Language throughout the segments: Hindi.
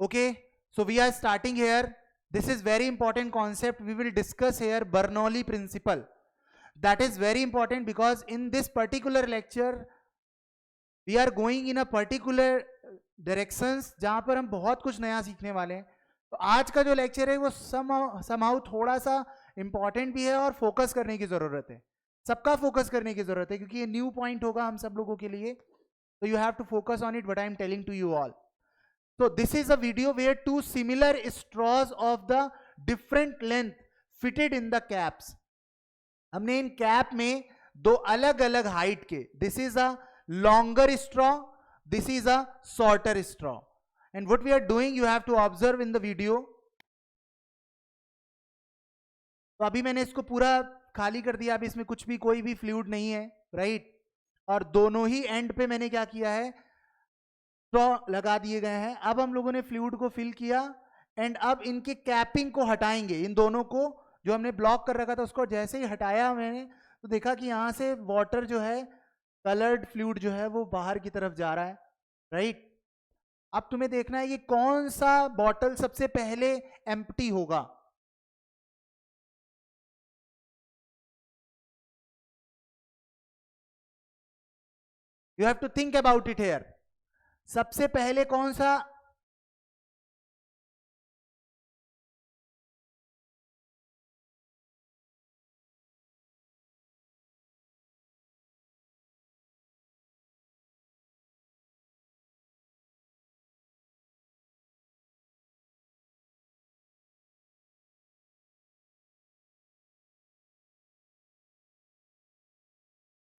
Okay, so we are starting here. This is very important concept. We will discuss here Bernoulli principle. That is very important because in this particular lecture we are going in a particular directions जहां पर हम बहुत कुछ नया सीखने वाले हैं. तो आज का जो लेक्चर है वो somehow थोड़ा सा इंपॉर्टेंट भी है और फोकस करने की जरूरत है. सबका फोकस करने की जरूरत है क्योंकि ये न्यू पॉइंट होगा हम सब लोगों के लिए. So you have to focus on it what I am telling to you all. So this is a video where two similar straws of the different length fitted in the caps. हमने इन कैप में दो अलग अलग हाइट के, this is a longer straw, this is a shorter straw. And what we are doing, you have to observe in the video. तो अभी मैंने इसको पूरा खाली कर दिया. अभी इसमें कुछ भी कोई भी फ्लूइड नहीं है, राइट? और दोनों ही एंड पे मैंने क्या किया है, स्ट्रॉ लगा दिए गए हैं. अब हम लोगों ने फ्लूइड को फिल किया एंड अब इनके कैपिंग को हटाएंगे. इन दोनों को जो हमने ब्लॉक कर रखा था उसको जैसे ही हटाया मैंने तो देखा कि यहाँ से वाटर जो है, कलर्ड फ्लूइड जो है वो बाहर की तरफ जा रहा है, राइट? अब तुम्हें देखना है कि कौन सा बॉटल सबसे पहले एम्प्टी होगा. You have to think about it here. सबसे पहले कौन सा,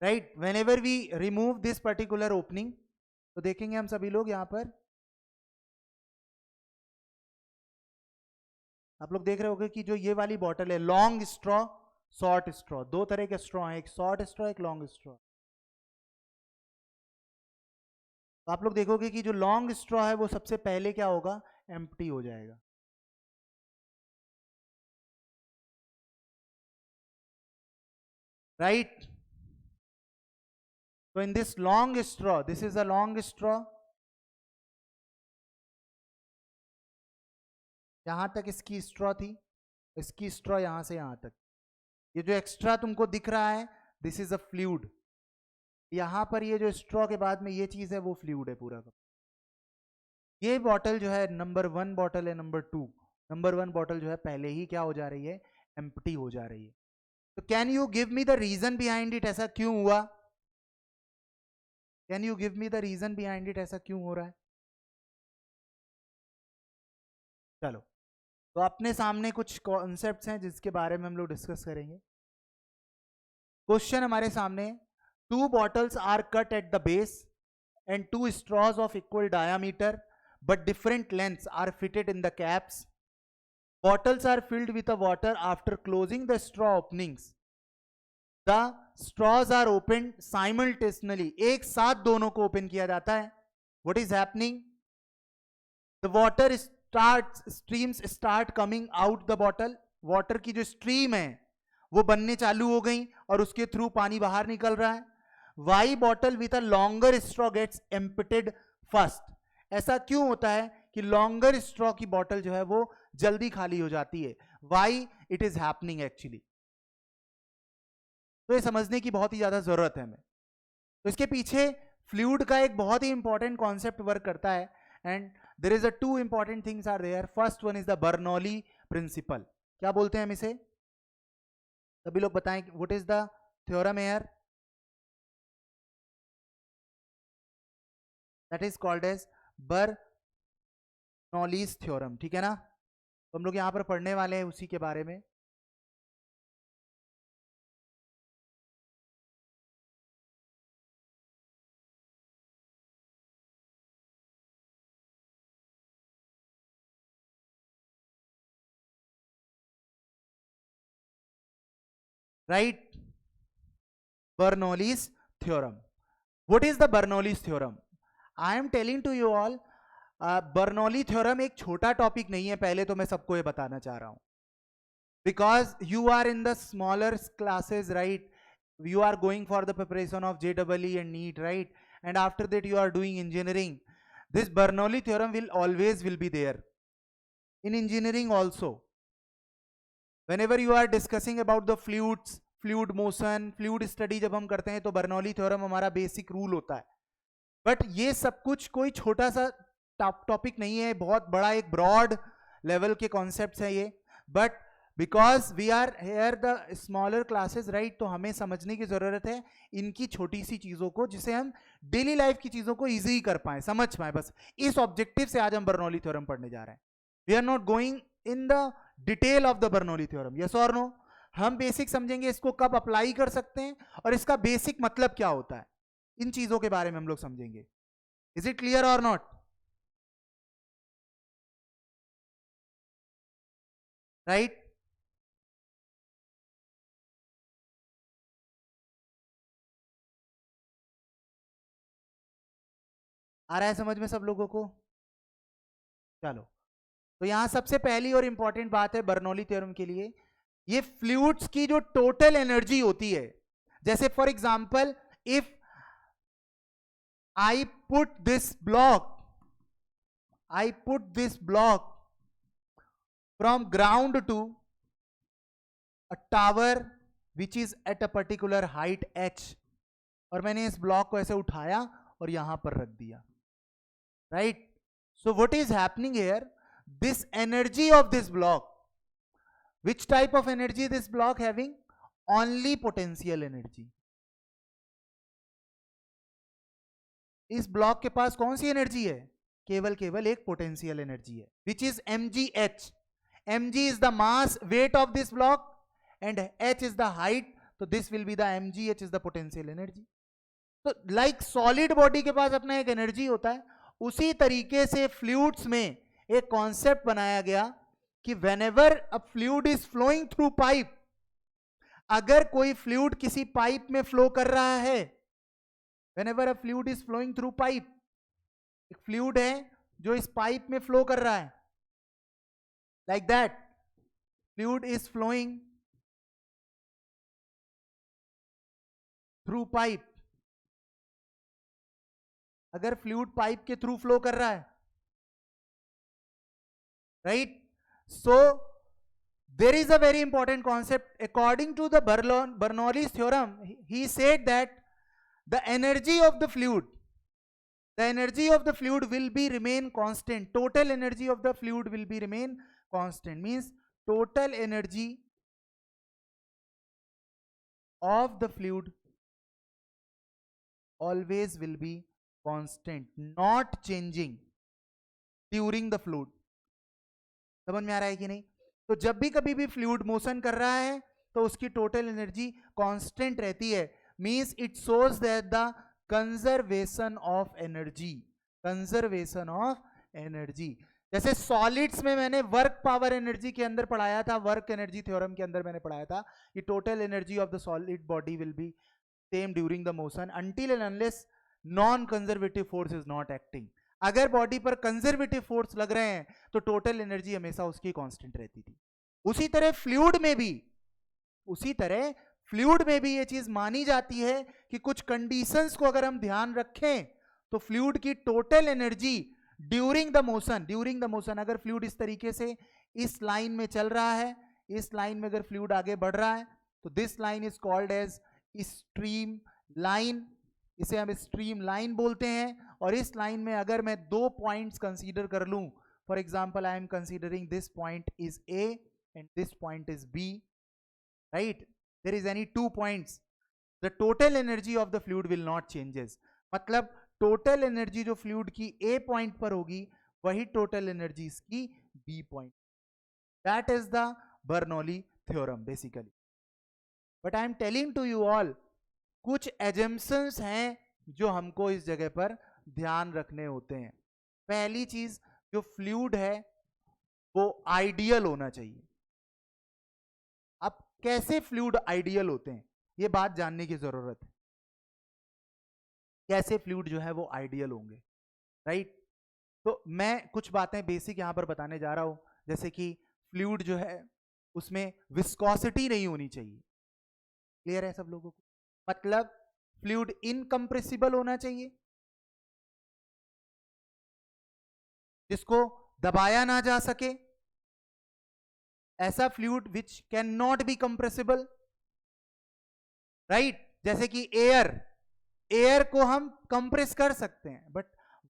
right? Whenever we remove this particular opening तो देखेंगे हम सभी लोग यहां पर, आप लोग देख रहे होंगे कि जो ये वाली बॉटल है, लॉन्ग स्ट्रॉ, शॉर्ट स्ट्रॉ, दो तरह के स्ट्रॉ हैं, एक शॉर्ट स्ट्रॉ एक लॉन्ग स्ट्रॉ. तो आप लोग देखोगे कि जो लॉन्ग स्ट्रॉ है वो सबसे पहले क्या होगा, एम्प्टी हो जाएगा. Right? So in this long straw, this is a long straw. यहां तक इसकी स्ट्रॉ थी, इसकी स्ट्रॉ यहां से यहां तक. ये जो एक्स्ट्रा तुमको दिख रहा है, दिस इज अ फ्लूइड. यहां पर ये जो स्ट्रॉ के बाद में ये चीज है वो फ्लूइड है पूरा का. ये बॉटल जो है नंबर 1 बॉटल है, नंबर 1 बॉटल जो है पहले ही क्या हो जा रही है, एम्प्टी हो जा रही है. तो can you give me the reason behind it, ऐसा क्यों हुआ? Can you give me the reason behind it, ऐसा क्यों हो रहा है? चलो, तो अपने सामने कुछ कॉन्सेप्ट्स हैं जिसके बारे में हम लोग डिस्कस करेंगे. क्वेश्चन हमारे सामने, 2 bottles are cut at the base and 2 straws of equal diameter but different lengths are fitted in the caps. Bottles are filled with the water after closing the straw openings. The straws are opened simultaneously. एक साथ दोनों को ओपन किया जाता है. What is happening? The water streams start coming out the bottle. Water की जो स्ट्रीम है वो बनने चालू हो गई और उसके थ्रू पानी बाहर निकल रहा है. Why bottle with a longer straw gets emptied first? ऐसा क्यों होता है कि लॉन्गर स्ट्रॉ की बॉटल जो है वो जल्दी खाली हो जाती है? Why it is happening actually? तो ये समझने की बहुत ही ज्यादा जरूरत है हमें. तो इसके पीछे फ्लूइड का एक बहुत ही इंपॉर्टेंट कॉन्सेप्ट वर्क करता है and there is a 2 important things are there. First one is the Bernoulli principle. क्या बोलते हैं हम इसे? सभी लोग बताएं, what is the theorem here? That is called as Bernoulli's theorem. ठीक है ना? तो हम लोग यहां पर पढ़ने वाले हैं उसी के बारे में. Right? Bernoulli's theorem. What is the Bernoulli's theorem? I am telling to you all, Bernoulli theorem एक छोटा टॉपिक नहीं है. पहले तो मैं सबको ये बताना चाह रहा हूं, because you are in the smaller classes, right? You are going for the preparation of JEE and NEET, right? And after that you are doing engineering. This Bernoulli theorem will always be there in engineering also. Whenever you are discussing about the fluids, fluid motion, fluid study जब हम करते हैं तो बर्नौली थ्योरम हमारा बेसिक रूल होता है. बट ये सब कुछ कोई छोटा सा टॉपिक नहीं है, बहुत बड़ा एक ब्रॉड लेवल के कॉन्सेप्ट्स है ये. But because we are here the smaller classes right, तो हमें समझने की जरूरत है इनकी छोटी सी चीजों को, जिसे हम डेली लाइफ की चीजों को इजी कर पाए, समझ पाए. बस इस ऑब्जेक्टिव से आज हम बर्नौली थ्योरम पढ़ने जा रहे हैं. We are not going in the detail of the Bernoulli theorem, yes और नो. हम बेसिक समझेंगे इसको कब अप्लाई कर सकते हैं और इसका बेसिक मतलब क्या होता है, इन चीजों के बारे में हम लोग समझेंगे. इज इट क्लियर और नॉट? राइट. आ रहा है समझ में सब लोगों को? चलो, तो यहां सबसे पहली और इंपॉर्टेंट बात है बर्नौली थ्योरम के लिए, ये फ्लूइड्स की जो टोटल एनर्जी होती है. जैसे for example if I put this block from ground to a tower which is at a particular height h, और मैंने इस ब्लॉक को ऐसे उठाया और यहां पर रख दिया, right. So what is happening here, this energy of this block, which type of energy this block having? Only potential energy. इस ब्लॉक के पास कौन सी एनर्जी है? केवल एक पोटेंशियल एनर्जी है, which is mgh. mg is the mass weight of this block and h is the height, तो this will be the mgh is the potential energy. तो लाइक सॉलिड बॉडी के पास अपना एक एनर्जी होता है, उसी तरीके से फ्लूइड्स में एक कॉन्सेप्ट बनाया गया कि whenever a fluid is flowing through pipe, अगर कोई फ्लूइड किसी पाइप में फ्लो कर रहा है, whenever a fluid is flowing through pipe, एक फ्लूइड है जो इस पाइप में फ्लो कर रहा है, like that fluid is flowing through pipe. अगर फ्लूइड पाइप के थ्रू फ्लो कर रहा है, right? So there is a very important concept according to the Bernoulli's theorem. He said that the energy of the fluid will be remain constant. Total energy of the fluid will be remain constant, means total energy of the fluid always will be constant, not changing during the fluid. समझ में आ रहा है कि नहीं? तो जब भी कभी भी फ्लूइड मोशन कर रहा है तो उसकी टोटल एनर्जी कांस्टेंट रहती है, means it shows that the conservation of energy. जैसे सॉलिड्स में मैंने वर्क पावर एनर्जी के अंदर पढ़ाया था, वर्क एनर्जी थ्योरम के अंदर मैंने पढ़ाया था कि total energy of the solid body will be same during the motion until and unless non conservative force is not acting. अगर बॉडी पर कंजर्वेटिव फोर्स लग रहे हैं तो टोटल एनर्जी हमेशा उसकी कांस्टेंट रहती थी. उसी तरह फ्लूइड में भी ये चीज मानी जाती है कि कुछ कंडीशंस को अगर हम ध्यान रखें तो फ्लूइड की total energy during the motion, अगर फ्लूइड इस तरीके से इस लाइन में चल रहा है, इस लाइन में अगर फ्लूइड आगे बढ़ रहा है तो this line is called as stream line, इसे हम स्ट्रीम लाइन बोलते हैं. और इस लाइन में अगर मैं दो पॉइंट्स कंसीडर कर लूं, for example I am considering this point is A and this point is B, right? There is any 2 points, the total energy of the fluid will not changes. मतलब टोटल एनर्जी जो फ्लूइड की ए पॉइंट पर होगी वही टोटल एनर्जी इसकी B point. That is the Bernoulli theorem basically. But I am telling to you all, कुछ एजम्पशंस हैं जो हमको इस जगह पर ध्यान रखने होते हैं. पहली चीज, जो फ्लूइड है वो आइडियल होना चाहिए. अब कैसे फ्लूइड आइडियल होते हैं ये बात जानने की जरूरत है. कैसे फ्लूइड जो है वो आइडियल होंगे, राइट? तो मैं कुछ बातें बेसिक यहां पर बताने जा रहा हूं, जैसे कि फ्लूइड जो है उसमें विस्कोसिटी नहीं होनी चाहिए. क्लियर है सब लोगों को? मतलब फ्लूइड इनकम्प्रेसिबल होना चाहिए, जिसको दबाया ना जा सके, ऐसा fluid which can not be compressible, right, जैसे कि एयर, एयर को हम कंप्रेस कर सकते हैं, बट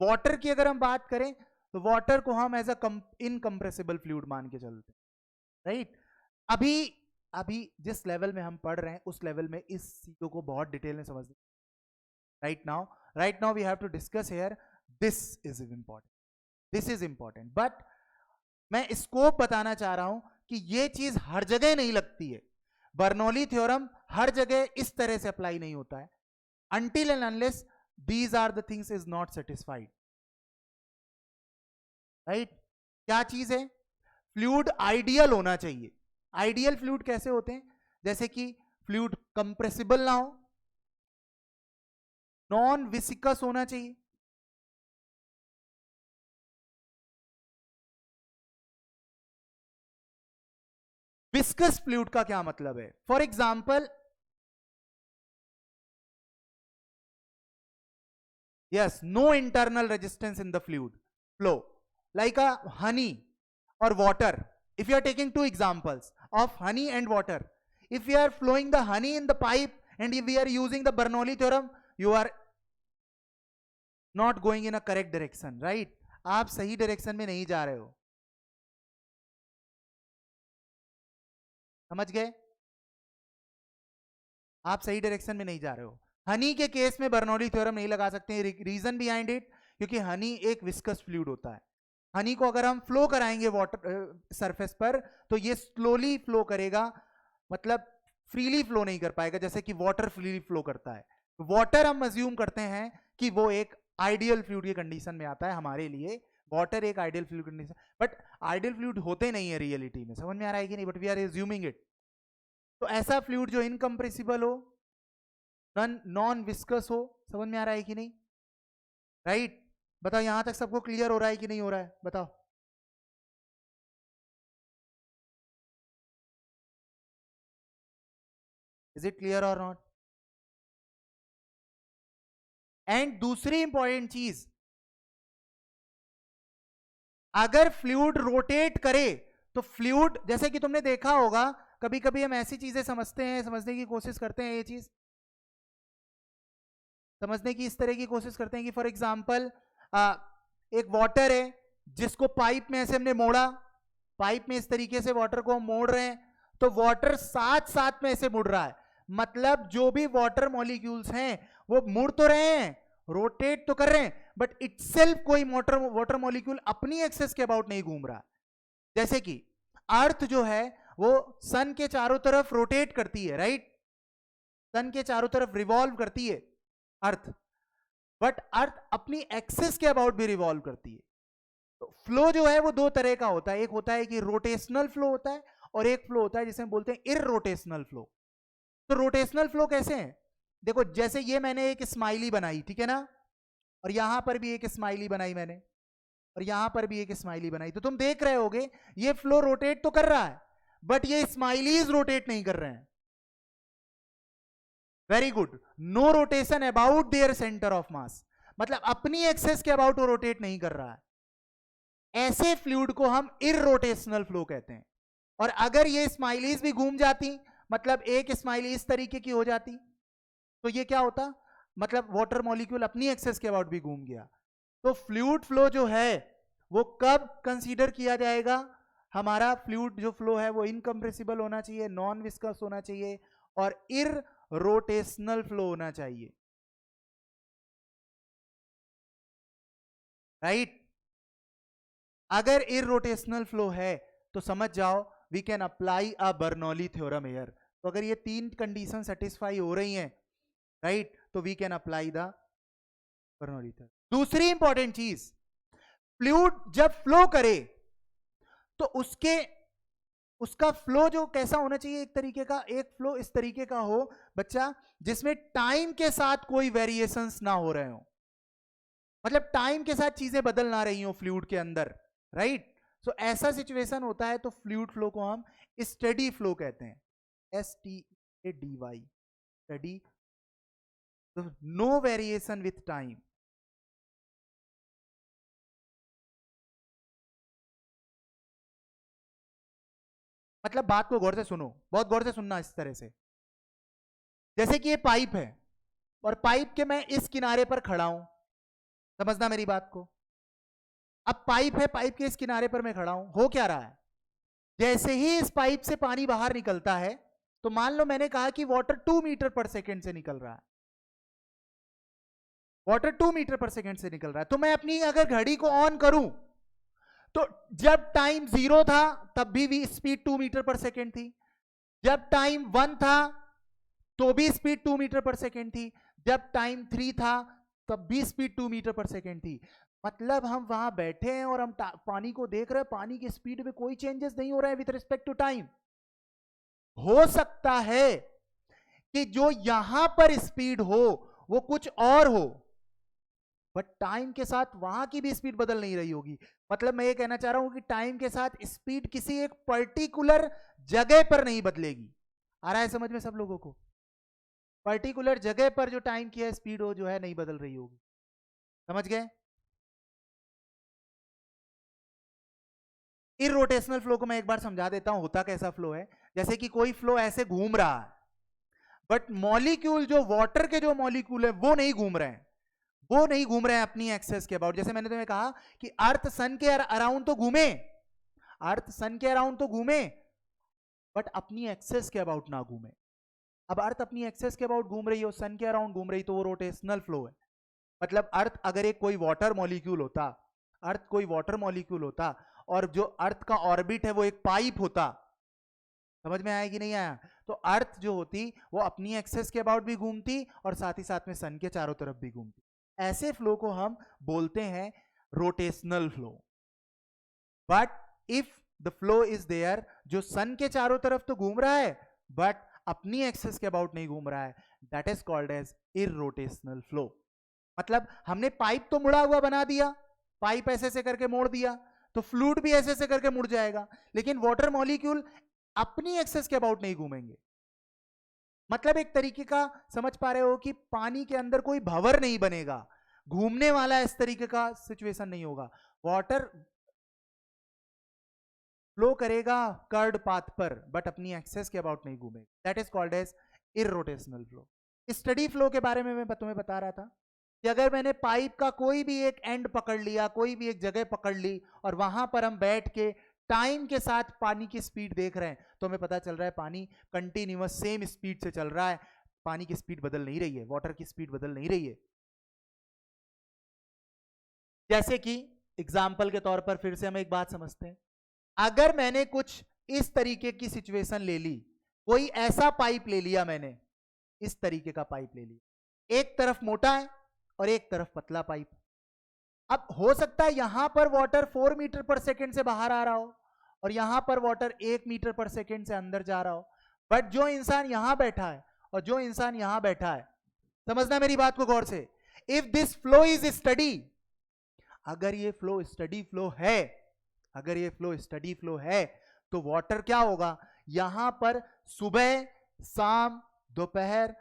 वाटर की अगर हम बात करें तो वाटर को हम एज अ इनकंप्रेसिबल फ्लूइड मान के चलते हैं, राइट। अभी अभी जिस लेवल में हम पढ़ रहे हैं उस लेवल में इस चीजों को बहुत डिटेल में समझना, right now we have to discuss here, this is important, this is important, but मैं स्कोप बताना चाह रहा हूं कि ये चीज हर जगह नहीं लगती है, बर्नौली थ्योरम हर जगह इस तरह से अप्लाई नहीं होता है, until and unless these are the things is not satisfied, right। क्या चीज है, फ्लूइड आइडियल होना चाहिए। आइडियल फ्लूइड कैसे होते हैं, जैसे कि फ्लूइड कंप्रेसिबल ना हो, नॉन विसिकस होना चाहिए, विस्कस फ्लूइड का क्या मतलब है, for example, yes, no internal resistance in the fluid flow, like a honey or water. If you are taking two examples of honey and water, if we are flowing the honey in the pipe and if we are using the Bernoulli theorem, you are not going in a correct direction, right। आप सही डायरेक्शन में नहीं जा रहे हो, समझ गए, आप सही डायरेक्शन में नहीं जा रहे हो। हनी के केस में बर्नौली थ्योरम नहीं लगा सकते, रीजन बिहाइंड इट, क्योंकि हनी एक विस्कस फ्लूइड होता है, हनी को अगर हम फ्लो कराएंगे वाटर सरफेस पर तो ये स्लोली फ्लो करेगा, मतलब फ्रीली फ्लो नहीं कर पाएगा जैसे कि वाटर फ्रीली फ्लो करता है। वाटर हम अज्यूम करते हैं कि वो एक आइडियल फ्लूइड की कंडीशन में आता है हमारे लिए, वाटर एक ideal fluid condition, but ideal fluid होते नहीं है रियलिटी में, समझ में आ रहा है कि नहीं, but we are assuming it. तो ऐसा फ्लूइड जो इनकंप्रेसिबल हो, नॉन विस्कस हो, समझ में आ रहा है कि नहीं, राइट। बताओ यहां तक सबको क्लियर हो रहा है कि नहीं हो रहा है, बताओ। इज इट क्लियर और नॉट। एंड दूसरी इंपॉर्टेंट चीज, अगर फ्लूइड रोटेट करे तो फ्लूइड, जैसे कि तुमने देखा होगा कभी कभी हम ऐसी चीजें समझते हैं, समझने की कोशिश करते हैं, ये चीज समझने की इस तरह की कोशिश करते हैं कि फॉर एग्जाम्पल एक वाटर है जिसको पाइप में ऐसे हमने मोड़ा, पाइप में इस तरीके से वाटर को हम मोड़ रहे हैं, तो वाटर साथ साथ में ऐसे मुड़ रहा है, मतलब जो भी वाटर मॉलिक्यूल्स हैं वो मुड़ तो रहे हैं, रोटेट तो कर रहे हैं, बट इटसेल्फ कोई वाटर मॉलिक्यूल अपनी एक्सेस के अबाउट नहीं घूम रहा। जैसे कि अर्थ जो है वो सन के चारों तरफ रोटेट करती है, राइट, सन के चारों तरफ रिवॉल्व करती है अर्थ, बट अर्थ अपनी एक्सेस के अबाउट भी रिवॉल्व करती है। तो फ्लो जो है वो दो तरह का होता है, एक होता है कि रोटेशनल फ्लो होता है और एक फ्लो होता है जिसे हम बोलते हैं इररोटेशनल फ्लो। तो रोटेशनल फ्लो कैसे है, देखो जैसे ये मैंने एक स्माइली बनाई, ठीक है ना, और यहां पर भी एक स्माइली बनाई मैंने, और यहां पर भी एक स्माइली बनाई, तो तुम देख रहे होगे ये फ्लो रोटेट तो कर रहा है बट ये स्माइलीज रोटेट नहीं कर रहे हैं। Very good, no rotation about their centre of mass, मतलब अपनी एक्सेस के अबाउट वो रोटेट नहीं कर रहा है, ऐसे फ्लूइड को हम इररोटेशनल फ्लो कहते हैं। और अगर ये स्माइलीज भी घूम जाती, मतलब एक स्माइली इस तरीके की हो जाती, तो ये क्या होता, मतलब वाटर मॉलिक्यूल अपनी एक्सेस के अबाउट भी घूम गया। तो फ्लूइड फ्लो जो है वो कब कंसीडर किया जाएगा, हमारा फ्लूइड जो फ्लो है वो इनकम्प्रेसिबल होना चाहिए, नॉन विस्कस होना चाहिए और इररोटेशनल फ्लो होना चाहिए, राइट। अगर इररोटेशनल फ्लो है तो समझ जाओ we can apply a Bernoulli theorem here. तो अगर ये तीन कंडीशन सेटिस्फाई हो रही हैं, राइट, तो we can apply the Bernoulli theorem. दूसरी इंपॉर्टेंट चीज, फ्लूइड जब फ्लो करे तो उसका फ्लो जो कैसा होना चाहिए, एक तरीके का, एक फ्लो इस तरीके का हो बच्चा जिसमें टाइम के साथ कोई वेरिएशंस ना हो रहे हो, मतलब टाइम के साथ चीजें बदल ना रही हो फ्लूइड के अंदर, राइट। सो ऐसा सिचुएशन होता है तो फ्लूइड फ्लो को हम स्टेडी फ्लो कहते हैं, STADY, steady, no variation with time, मतलब बात को गौर से सुनो, बहुत गौर से सुनना इस तरह से। जैसे कि ये पाइप है और पाइप के मैं इस किनारे पर खड़ा हूं, समझना मेरी बात को। अब पाइप है, पाइप के इस किनारे पर मैं खड़ा हूं, हो क्या रहा है, जैसे ही इस पाइप से पानी बाहर निकलता है, तो मान लो मैंने कहा कि वाटर 2 मीटर पर सेकेंड से निकल रहा है, वाटर 2 मीटर पर सेकेंड से निकल रहा है, तो मैं अपनी अगर घड़ी को ऑन करूं तो जब टाइम 0 था तब भी स्पीड 2 मीटर पर सेकेंड थी, जब टाइम 1 था तो भी स्पीड 2 मीटर पर सेकेंड थी, जब टाइम 3 था तब भी स्पीड 2 मीटर पर सेकेंड थी। मतलब हम वहां बैठे हैं और हम पानी को देख रहे हैं, पानी की स्पीड में कोई चेंजेस नहीं हो रहा है विद रिस्पेक्ट टू टाइम। हो सकता है कि जो यहां पर स्पीड हो वो कुछ और हो, बट टाइम के साथ वहां की भी स्पीड बदल नहीं रही होगी। मतलब मैं ये कहना चाह रहा हूं कि टाइम के साथ स्पीड किसी एक पर्टिकुलर जगह पर नहीं बदलेगी। आ रहा है समझ में सब लोगों को? पर्टिकुलर जगह पर जो टाइम की है स्पीड हो जो है नहीं बदल रही होगी, समझ गए? इररोटेशनल फ्लो को मैं एक बार समझा देता हूं, होता कैसा फ्लो है। जैसे कि कोई फ्लो ऐसे घूम रहा है, बट मॉलिक्यूल जो वाटर के जो मॉलिक्यूल है वो नहीं घूम रहे हैं, वो नहीं घूम रहे हैं अपनी एक्सेस के अबाउट। जैसे मैंने तुम्हें कहा कि अर्थ सन के अराउंड तो घूमे, अर्थ सन के अराउंड तो घूमे, बट अपनी एक्सेस के अबाउट ना घूमे। अब अर्थ अपनी एक्सेस के अबाउट घूम रही हो, सन के अराउंड घूम रही, तो वो रोटेशनल फ्लो है। मतलब अर्थ अगर एक कोई वाटर मॉलिक्यूल होता, अर्थ कोई वाटर मॉलिक्यूल होता और जो अर्थ का ऑर्बिट है वो एक पाइप होता, समझ में आया कि नहीं आया? तो अर्थ जो होती वो अपनी एक्सेस के अबाउट भी घूमती और साथ ही साथ में सन के चारों तरफ भी घूमती। ऐसे फ्लो को हम बोलते हैं rotational flow. But if the flow is there, जो सन के चारों तरफ तो घूम रहा है बट अपनी एक्सेस के अबाउट नहीं घूम रहा है, that is called as irrotational flow. मतलब हमने पाइप तो मुड़ा हुआ बना दिया, पाइप ऐसे ऐसे करके मोड़ दिया तो फ्लूइड भी ऐसे ऐसे करके मुड़ जाएगा, लेकिन वाटर मॉलिक्यूल अपनी एक्सेस के अबाउट नहीं घूमेंगे। मतलब एक तरीके का समझ पा रहे हो कि पानी के अंदर कोई भंवर नहीं बनेगा, घूमने वाला इस तरीके का सिचुएशन नहीं होगा। वाटर फ्लो करेगा कर्ड पाथ पर बट अपनी एक्सेस के अबाउट नहीं घूमेगा, that is called as irrotational flow. Steady flow के बारे में मैं तुम्हें बता रहा था कि अगर मैंने पाइप का कोई भी एक एंड पकड़ लिया, कोई भी एक जगह पकड़ ली और वहां पर हम बैठ के टाइम के साथ पानी की स्पीड देख रहे हैं, तो हमें पता चल रहा है पानी कंटिन्यूअस सेम स्पीड से चल रहा है, पानी की स्पीड बदल नहीं रही है, वाटर की स्पीड बदल नहीं रही है। जैसे कि एग्जाम्पल के तौर पर फिर से हम एक बात समझते हैं, अगर मैंने कुछ इस तरीके की सिचुएशन ले ली, कोई ऐसा पाइप ले लिया मैंने, इस तरीके का पाइप ले लिया, एक तरफ मोटा है और एक तरफ पतला पाइप। अब हो सकता है यहां पर वाटर 4 मीटर पर सेकेंड से बाहर आ रहा हो और यहां पर वाटर 1 मीटर पर सेकेंड से अंदर जा रहा हो, बट जो इंसान यहां बैठा है और जो इंसान यहां बैठा है, समझना मेरी बात को गौर से, if this flow is study, अगर ये फ्लो स्टडी फ्लो है, अगर ये फ्लो स्टडी फ्लो है, तो वाटर क्या होगा, यहां पर सुबह शाम दोपहर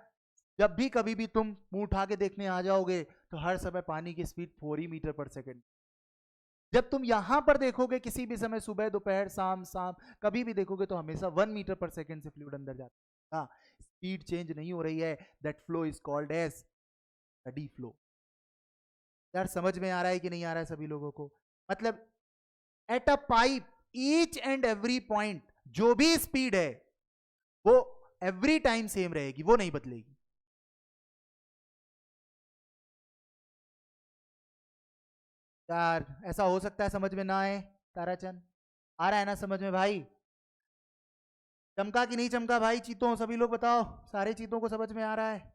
जब भी कभी भी तुम मुंह उठा के देखने आ जाओगे तो हर समय पानी की स्पीड 4 मीटर पर सेकेंड। जब तुम यहां पर देखोगे किसी भी समय सुबह दोपहर शाम शाम कभी भी देखोगे तो हमेशा 1 मीटर पर सेकेंड से फ्लूइड अंदर जाता है, स्पीड चेंज नहीं हो रही है, that flow is called as steady flow. यार समझ में आ रहा है कि नहीं आ रहा है सभी लोगों को? मतलब at a pipe each and every point जो भी स्पीड है वो एवरी टाइम सेम रहेगी, वो नहीं बदलेगी। यार ऐसा हो सकता है समझ में ना आए ताराचंद? आ रहा है ना समझ में भाई? चमका कि नहीं चमका भाई चीतों? सभी लोग बताओ, सारे चीतों को समझ में आ रहा है?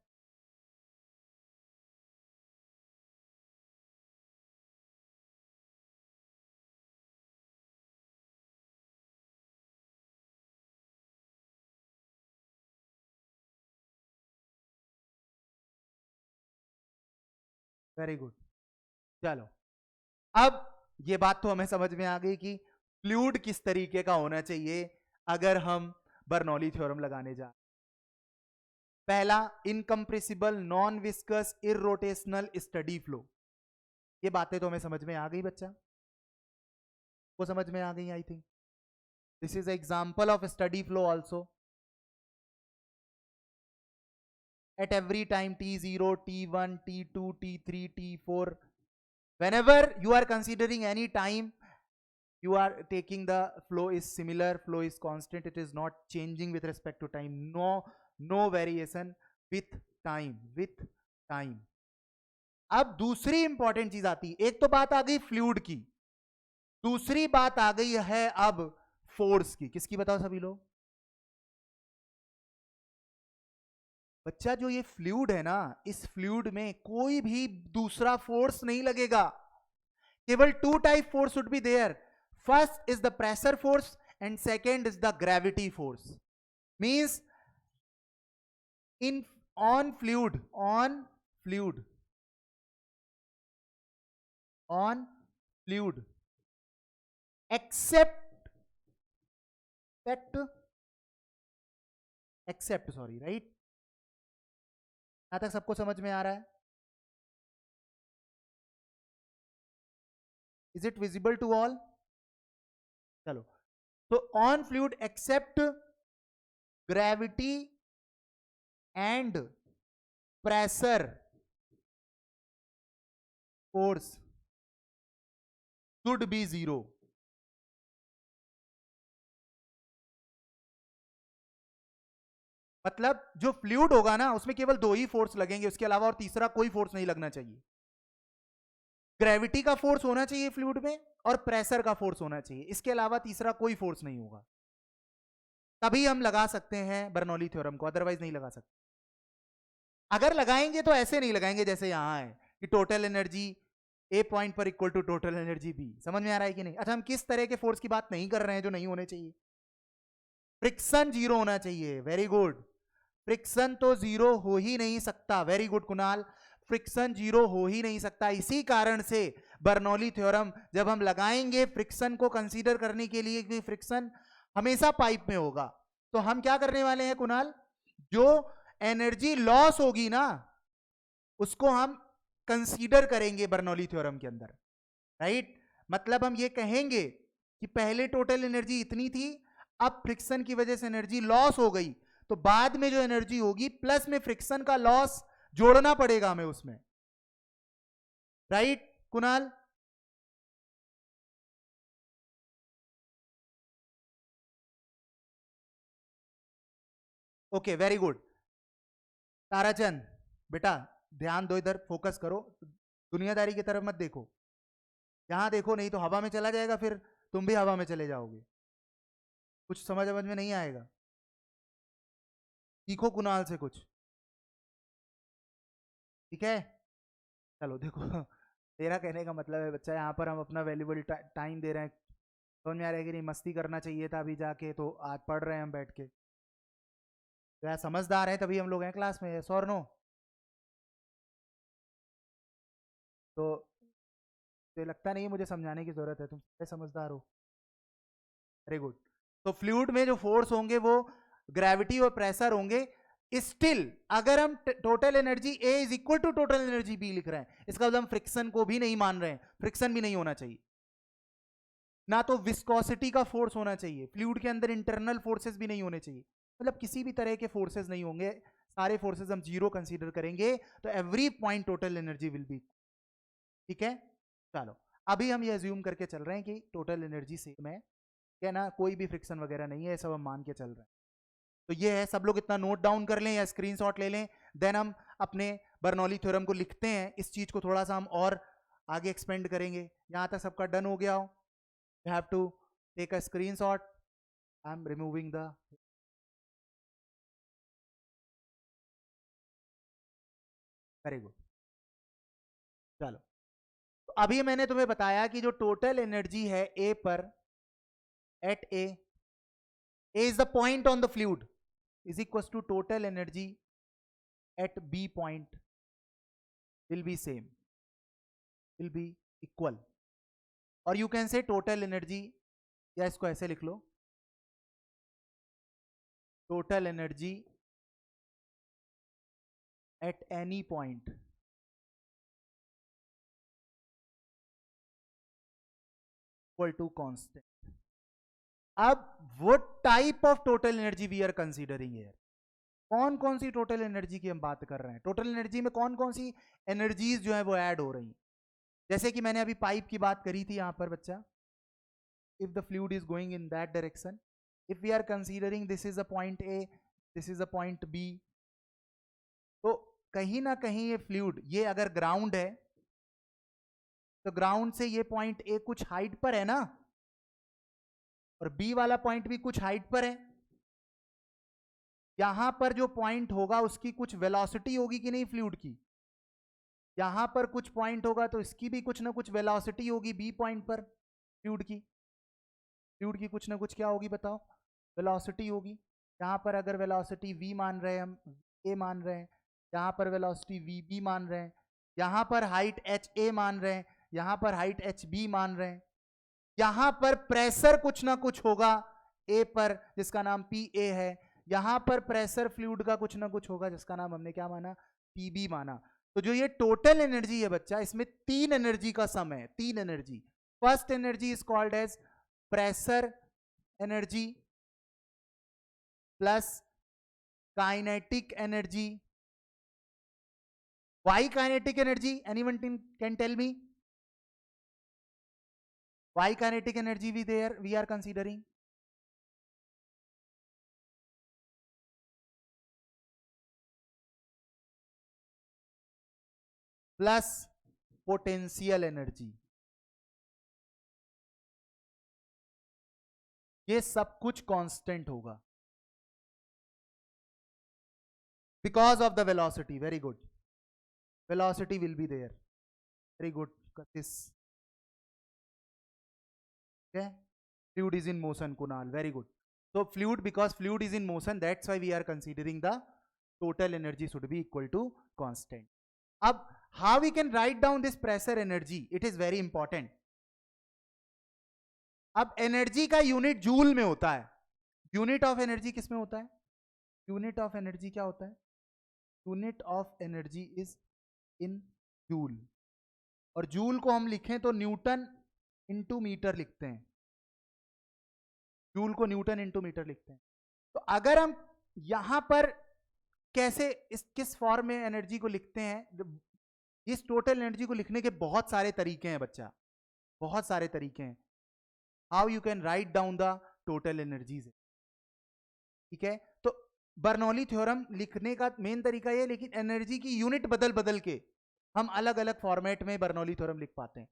Very good. चलो अब ये बात तो हमें समझ में आ गई कि फ्लूइड किस तरीके का होना चाहिए अगर हम बर्नौली थ्योरम लगाने जा। पहला, incompressible non viscous irrotational steady flow. ये बातें तो हमें समझ में आ गई बच्चा? वो समझ में आ गई I think. This is an example of a steady flow also. At every time t0, t1, t2, t3, t4, whenever you are considering any time, you are taking the flow is similar, flow is constant, it is not changing with respect to time. No variation with time. अब दूसरी इंपॉर्टेंट चीज आती है, एक तो बात आ गई फ्लूइड की, दूसरी बात आ गई है अब फोर्स की. किसकी बताओ सभी लोग? बच्चा जो ये फ्लूइड है ना, इस फ्लूइड में कोई भी दूसरा फोर्स नहीं लगेगा, केवल two type force would be there. First is the pressure force and second is the gravity force. Means in on fluid except sorry, right? यहां तक सबको समझ में आ रहा है? Is it visible to all? चलो, तो on fluid except gravity and pressure force should be 0. मतलब जो फ्लूइड होगा ना, उसमें केवल दो ही फोर्स लगेंगे, उसके अलावा और तीसरा कोई फोर्स नहीं लगना चाहिए. ग्रेविटी का फोर्स होना चाहिए फ्लूइड में और प्रेशर का फोर्स होना चाहिए, इसके अलावा तीसरा कोई फोर्स नहीं होगा. तभी हम लगा सकते हैं बर्नौली थ्योरम को, अदरवाइज नहीं लगा सकते. अगर लगाएंगे तो ऐसे नहीं लगाएंगे जैसे यहां है कि टोटल एनर्जी ए पॉइंट पर equal to total energy B. समझ में आ रहा है कि नहीं? अच्छा, हम किस तरह के फोर्स की बात नहीं कर रहे हैं जो नहीं होने चाहिए? फ्रिक्शन जीरो होना चाहिए. Very good. फ्रिक्शन तो जीरो हो ही नहीं सकता. Very good Kunal. Friction zero हो ही नहीं सकता. इसी कारण से बर्नौली थ्योरम जब हम लगाएंगे फ्रिक्शन को कंसीडर करने के लिए, कि फ्रिक्शन हमेशा पाइप में होगा, तो हम क्या करने वाले हैं कुणाल? जो एनर्जी लॉस होगी ना, उसको हम कंसीडर करेंगे बर्नौली थ्योरम के अंदर, राइट? मतलब हम ये कहेंगे कि पहले टोटल एनर्जी इतनी थी, अब फ्रिक्शन की वजह से एनर्जी लॉस हो गई, तो बाद में जो एनर्जी होगी प्लस में फ्रिक्शन का लॉस जोड़ना पड़ेगा हमें उसमें, right Kunal? Okay, very good. Tarachand बेटा ध्यान दो, इधर फोकस करो, दुनियादारी की तरफ मत देखो. यहां देखो, नहीं तो हवा में चला जाएगा, फिर तुम भी हवा में चले जाओगे, कुछ समझ में नहीं आएगा. सीखो कुणाल से कुछ, ठीक है? चलो देखो, तेरा कहने का मतलब है बच्चा, यहाँ पर हम अपना वैल्यूबल टाइम दे रहे हैं. समझ में आ रहा है कि नहीं? मस्ती करना चाहिए था अभी जाके, तो आज पढ़ रहे हैं हम बैठ के. तो यार समझदार है तभी हम लोग हैं क्लास में. यस और नो? तो लगता नहीं मुझे समझाने की जरूरत है, तुम समझदार हो. Very good. तो फ्लूइड में जो फोर्स होंगे वो ग्रेविटी और प्रेशर होंगे. स्टिल अगर हम total energy A is equal to total energy B लिख रहे हैं, इसका मतलब हम फ्रिक्शन को भी नहीं मान रहे हैं. फ्रिक्शन भी नहीं होना चाहिए, ना तो विस्कोसिटी का फोर्स होना चाहिए. फ्लूइड के अंदर इंटरनल फोर्सेस भी नहीं होने चाहिए, मतलब किसी भी तरह के फोर्सेस नहीं होंगे. सारे फोर्सेस हम जीरो कंसीडर करेंगे, तो every point total energy will be. ठीक है? चलो, अभी हम ये अज्यूम करके चल रहे हैं कि टोटल एनर्जी सेम है, क्या ना, कोई भी फ्रिक्शन वगैरह नहीं है, सब हम मान के चल रहे हैं. तो ये है, सब लोग इतना नोट डाउन कर लें या स्क्रीनशॉट ले लें. देन हम अपने बर्नौली थ्योरम को लिखते हैं. इस चीज को थोड़ा सा हम और आगे एक्सपेंड करेंगे. यहां तक सबका डन हो गया हो? You have to take a screenshot. I am removing the. Very good. चलो, तो अभी मैंने तुम्हें बताया कि जो टोटल एनर्जी है ए पर, at A is the point on the fluid, is equals to total energy at B point will be same, will be equal. और you can say total energy, या इसको ऐसे लिख लो, total energy at any point equal to constant. अब वो type of total energy we are considering here, कौन कौन सी टोटल एनर्जी की हम बात कर रहे हैं, टोटल एनर्जी में कौन कौन सी एनर्जीज जो है वो ऐड हो रही हैं। जैसे कि मैंने अभी पाइप की बात करी थी यहां पर बच्चा, if the fluid is going in that direction, if we are considering this is a point A, this is a point B, तो कहीं ना कहीं ये फ्लूइड, ये अगर ग्राउंड है तो ग्राउंड से ये पॉइंट ए कुछ हाइट पर है ना, और बी वाला पॉइंट भी कुछ हाइट पर है। यहां पर जो पॉइंट होगा उसकी कुछ वेलोसिटी होगी कि नहीं फ्लूइड की, यहां पर कुछ पॉइंट होगा तो इसकी भी कुछ ना कुछ वेलोसिटी होगी बी पॉइंट पर फ्लूइड की, फ्लूइड की कुछ ना कुछ क्या होगी बताओ, वेलोसिटी होगी। यहां पर अगर वेलोसिटी v मान रहे हैं, हम a मान रहे हैं, यहां पर वेलोसिटी vb मान रहे हैं, यहां पर हाइट h a मान रहे हैं, यहां पर हाइट h b मान रहे हैं, यहां पर प्रेशर कुछ ना कुछ होगा a पर जिसका नाम पी ए है, यहां पर प्रेशर फ्लूइड का कुछ ना कुछ होगा जिसका नाम हमने क्या माना, पीबी माना। तो जो ये टोटल एनर्जी है बच्चा, इसमें तीन एनर्जी का सम है, तीन एनर्जी। First energy is called as pressure energy plus kinetic energy. Why kinetic energy? Anyone can tell me? Why kinetic energy we are considering? Plus potential energy. ये सब कुछ कांस्टेंट होगा because of the velocity. Very good. Velocity will be there. Very good. This. Okay. Fluid is in motion, Kunal. Very good. So fluid, because fluid is in motion, that's why we are considering the total energy should be equal to constant. अब how we can write down this pressure energy? It is very important. अब एनर्जी का यूनिट जूल में होता है। यूनिट ऑफ एनर्जी किस में होता है? यूनिट ऑफ एनर्जी क्या होता है? Unit of energy is in joule, और जूल को हम लिखें तो न्यूटन इंटू मीटर लिखते हैं, जूल को न्यूटन इंटू मीटर लिखते हैं। तो अगर हम यहां पर कैसे किस फॉर्म में एनर्जी को लिखते हैं, इस टोटल एनर्जी को लिखने के बहुत सारे तरीके हैं बच्चा, बहुत सारे तरीके हैं। How you can write down the total energies, ठीक है। तो बर्नौली थ्योरम लिखने का मेन तरीका ये, लेकिन एनर्जी की यूनिट बदल बदल के हम अलग अलग फॉर्मेट में बर्नौली थ्योरम लिख पाते हैं।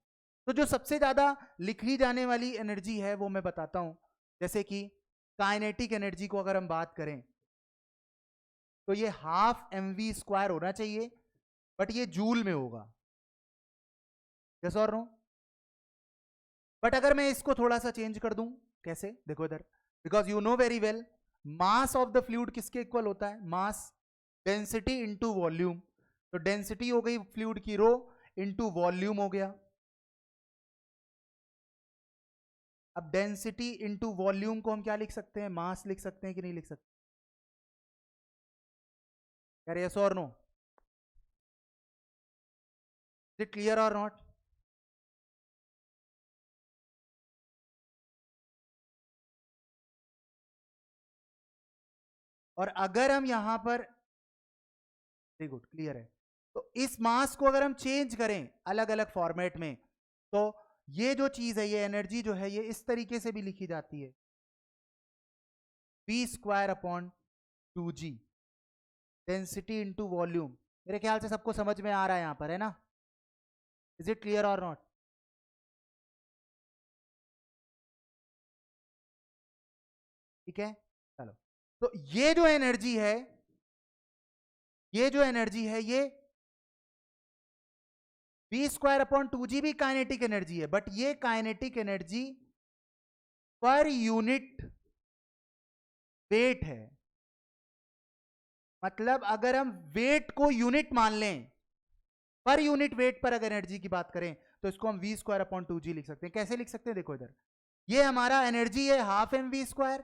तो जो सबसे ज्यादा लिखी जाने वाली एनर्जी है वो मैं बताता हूं। जैसे कि काइनेटिक एनर्जी को अगर हम बात करें तो ये हाफ mv² होना चाहिए, बट ये जूल में होगा, यस और नो। बट अगर मैं इसको थोड़ा सा चेंज कर दूं, कैसे, देखो इधर, because you know very well mass of the fluid किसके इक्वल होता है, मास डेंसिटी इंटू वॉल्यूम। तो डेंसिटी हो गई फ्लूइड की रो, इंटू वॉल्यूम हो गया। अब डेंसिटी इंटू वॉल्यूम को हम क्या लिख सकते हैं, मास लिख सकते हैं कि नहीं लिख सकते, यार यस और नो, इज इट क्लियर और नॉट? और अगर हम यहां पर, वेरी गुड, क्लियर है, तो इस मास को अगर हम चेंज करें अलग अलग फॉर्मेट में, तो ये जो चीज है, ये एनर्जी जो है, ये इस तरीके से भी लिखी जाती है, v²/2g, डेंसिटी इंटू वॉल्यूम। मेरे ख्याल से सबको समझ में आ रहा है यहां पर, है ना? इज इट क्लियर और नॉट? ठीक है, चलो। तो ये जो एनर्जी है, ये जो एनर्जी है, ये v²/2g भी काइनेटिक एनर्जी है, बट ये kinetic energy per unit wait है। मतलब अगर हम वेट को यूनिट मान लें, पर यूनिट वेट पर अगर एनर्जी की बात करें, तो इसको हम v²/2g लिख सकते हैं। कैसे लिख सकते हैं, देखो इधर, ये हमारा एनर्जी है हाफ mv²,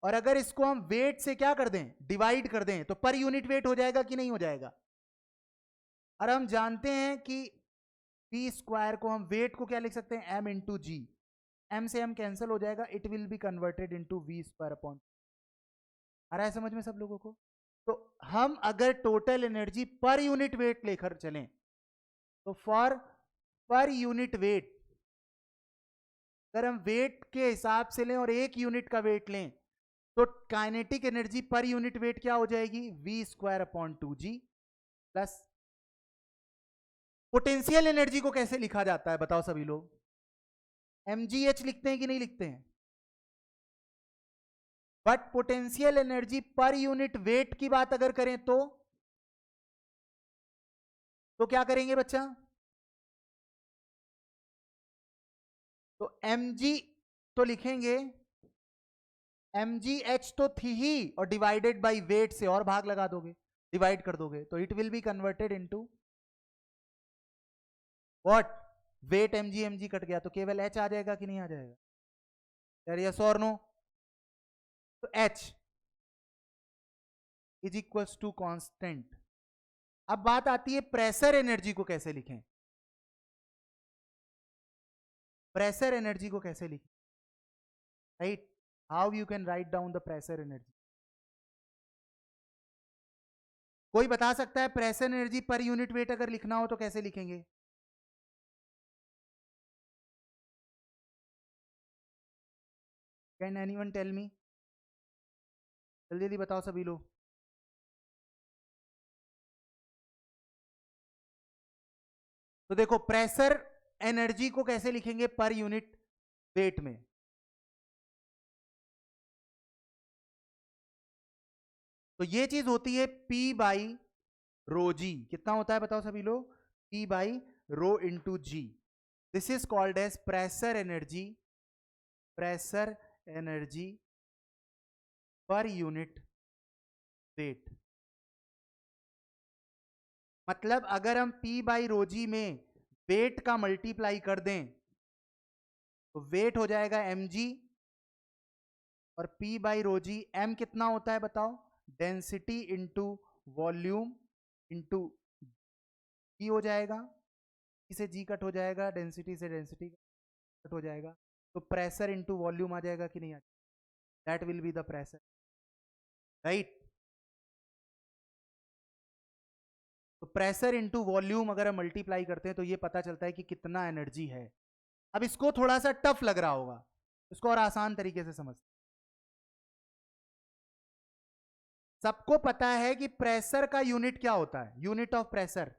और अगर इसको हम वेट से क्या कर दें, डिवाइड कर दें, तो पर यूनिट वेट हो जाएगा कि नहीं हो जाएगा? और हम जानते हैं कि v² को हम वेट को क्या लिख सकते हैं, m इंटू जी। m से m कैंसिल हो जाएगा, it will be converted into v square upon. आ रहा है समझ में सब लोगों को? तो हम अगर total energy per unit wait लेकर चलें तो फॉर पर यूनिट वेट, अगर हम वेट के हिसाब से लें और 1 यूनिट का वेट लें तो kinetic energy per unit wait क्या हो जाएगी, v square upon 2g plus. Potential energy को कैसे लिखा जाता है बताओ सभी लोग? mgh लिखते हैं कि नहीं लिखते हैं? But potential energy per unit wait की बात अगर करें तो क्या करेंगे बच्चा? तो mg तो लिखेंगे, mgh तो थी ही और डिवाइडेड बाय वेट से और भाग लगा दोगे, डिवाइड कर दोगे, तो it will be converted into what, weight mg cut गया तो केवल h आ जाएगा कि नहीं आ जाएगा यार, यस और नो? तो h is equals to constant. अब बात आती है प्रेशर एनर्जी को कैसे लिखें, प्रेशर एनर्जी को कैसे लिखें, right? How you can write down the pressure energy? कोई बता सकता है pressure energy per unit weight अगर लिखना हो तो कैसे लिखेंगे? Can anyone tell me? जल्दी जल्दी बताओ सभी लोग। तो देखो प्रेशर एनर्जी को कैसे लिखेंगे पर यूनिट वेट में? तो ये चीज होती है P बाई रो जी। कितना होता है बताओ सभी लोग? P by rho into g. This is called as pressure energy, pressure energy per unit weight. मतलब अगर हम P बाई रो जी में वेट का मल्टीप्लाई कर दें तो वेट हो जाएगा mg, और P by rho g m कितना होता है बताओ? Density into volume into g हो जाएगा, से जी कट हो जाएगा, डेंसिटी से डेंसिटी कट हो जाएगा, तो प्रेशर इंटू वॉल्यूम आ जाएगा कि नहीं आ जाएगा? That will be the pressure, right? तो प्रेशर इंटू वॉल्यूम अगर हम मल्टीप्लाई करते हैं तो ये पता चलता है कि कितना एनर्जी है। अब इसको थोड़ा सा टफ लग रहा होगा, इसको और आसान तरीके से समझ। सबको पता है कि प्रेशर का यूनिट क्या होता है, unit of pressure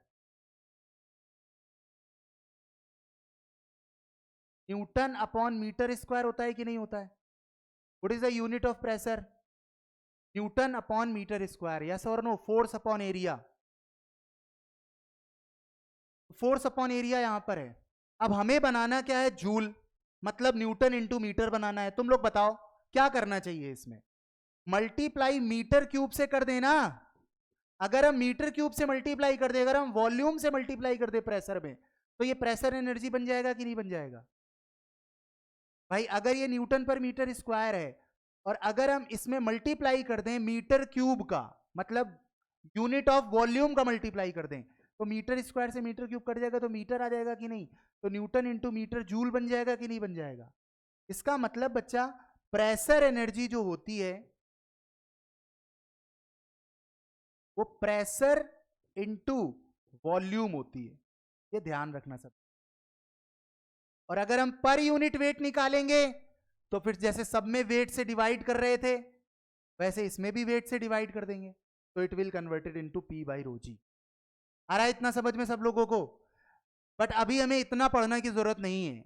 newton upon metre square होता है कि नहीं होता है? What is the unit of pressure? Newton upon metre square, yes और no? Force upon area, force upon area यहां पर है। अब हमें बनाना क्या है? जूल, मतलब न्यूटन इंटू मीटर बनाना है। तुम लोग बताओ क्या करना चाहिए इसमें? मल्टीप्लाई मीटर क्यूब से कर देना। अगर हम मीटर क्यूब से मल्टीप्लाई कर दे, अगर हम वॉल्यूम से मल्टीप्लाई कर दे प्रेशर में, तो ये प्रेशर एनर्जी बन जाएगा कि नहीं बन जाएगा? भाई अगर ये न्यूटन पर मीटर स्क्वायर है और अगर हम इसमें मल्टीप्लाई कर दें मीटर क्यूब का, मतलब यूनिट ऑफ वॉल्यूम का मल्टीप्लाई कर दें, तो मीटर स्क्वायर से मीटर क्यूब कट जाएगा तो मीटर आ जाएगा कि नहीं? तो न्यूटन इंटू मीटर जूल बन जाएगा कि नहीं बन जाएगा? इसका मतलब बच्चा प्रेशर एनर्जी जो होती है वो प्रेशर इंटू वॉल्यूम होती है, ये ध्यान रखना सब। और अगर हम पर यूनिट वेट निकालेंगे तो फिर जैसे सब में वेट से डिवाइड कर रहे थे वैसे इसमें भी वेट से डिवाइड कर देंगे, तो it will converted into P by rho g. आ रहा है इतना समझ में सब लोगों को? बट अभी हमें इतना पढ़ने की जरूरत नहीं है।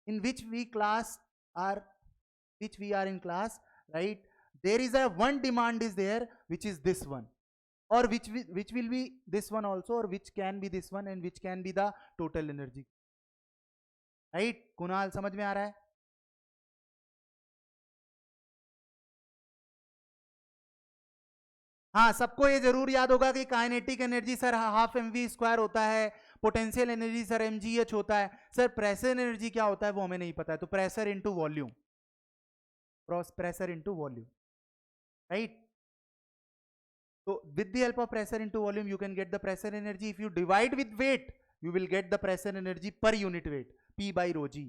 In which we class are, which we are in class, right? There is a one demand is there, which is this one, or which will be this one also, or which can be this one, and which can be the total energy, right? Kunal समझ में आ रहा है? हाँ, सबको ये जरूर याद होगा कि kinetic energy sir half mv square होता है, पोटेंशियल एनर्जी सर mgh होता है। सर प्रेशर एनर्जी क्या होता है वो हमें नहीं पता है, तो pressure into volume, pressure into volume, right? So with the help of pressure into volume, you can get the pressure energy. If you divide with weight, you will get the pressure energy per unit weight, P by rho g.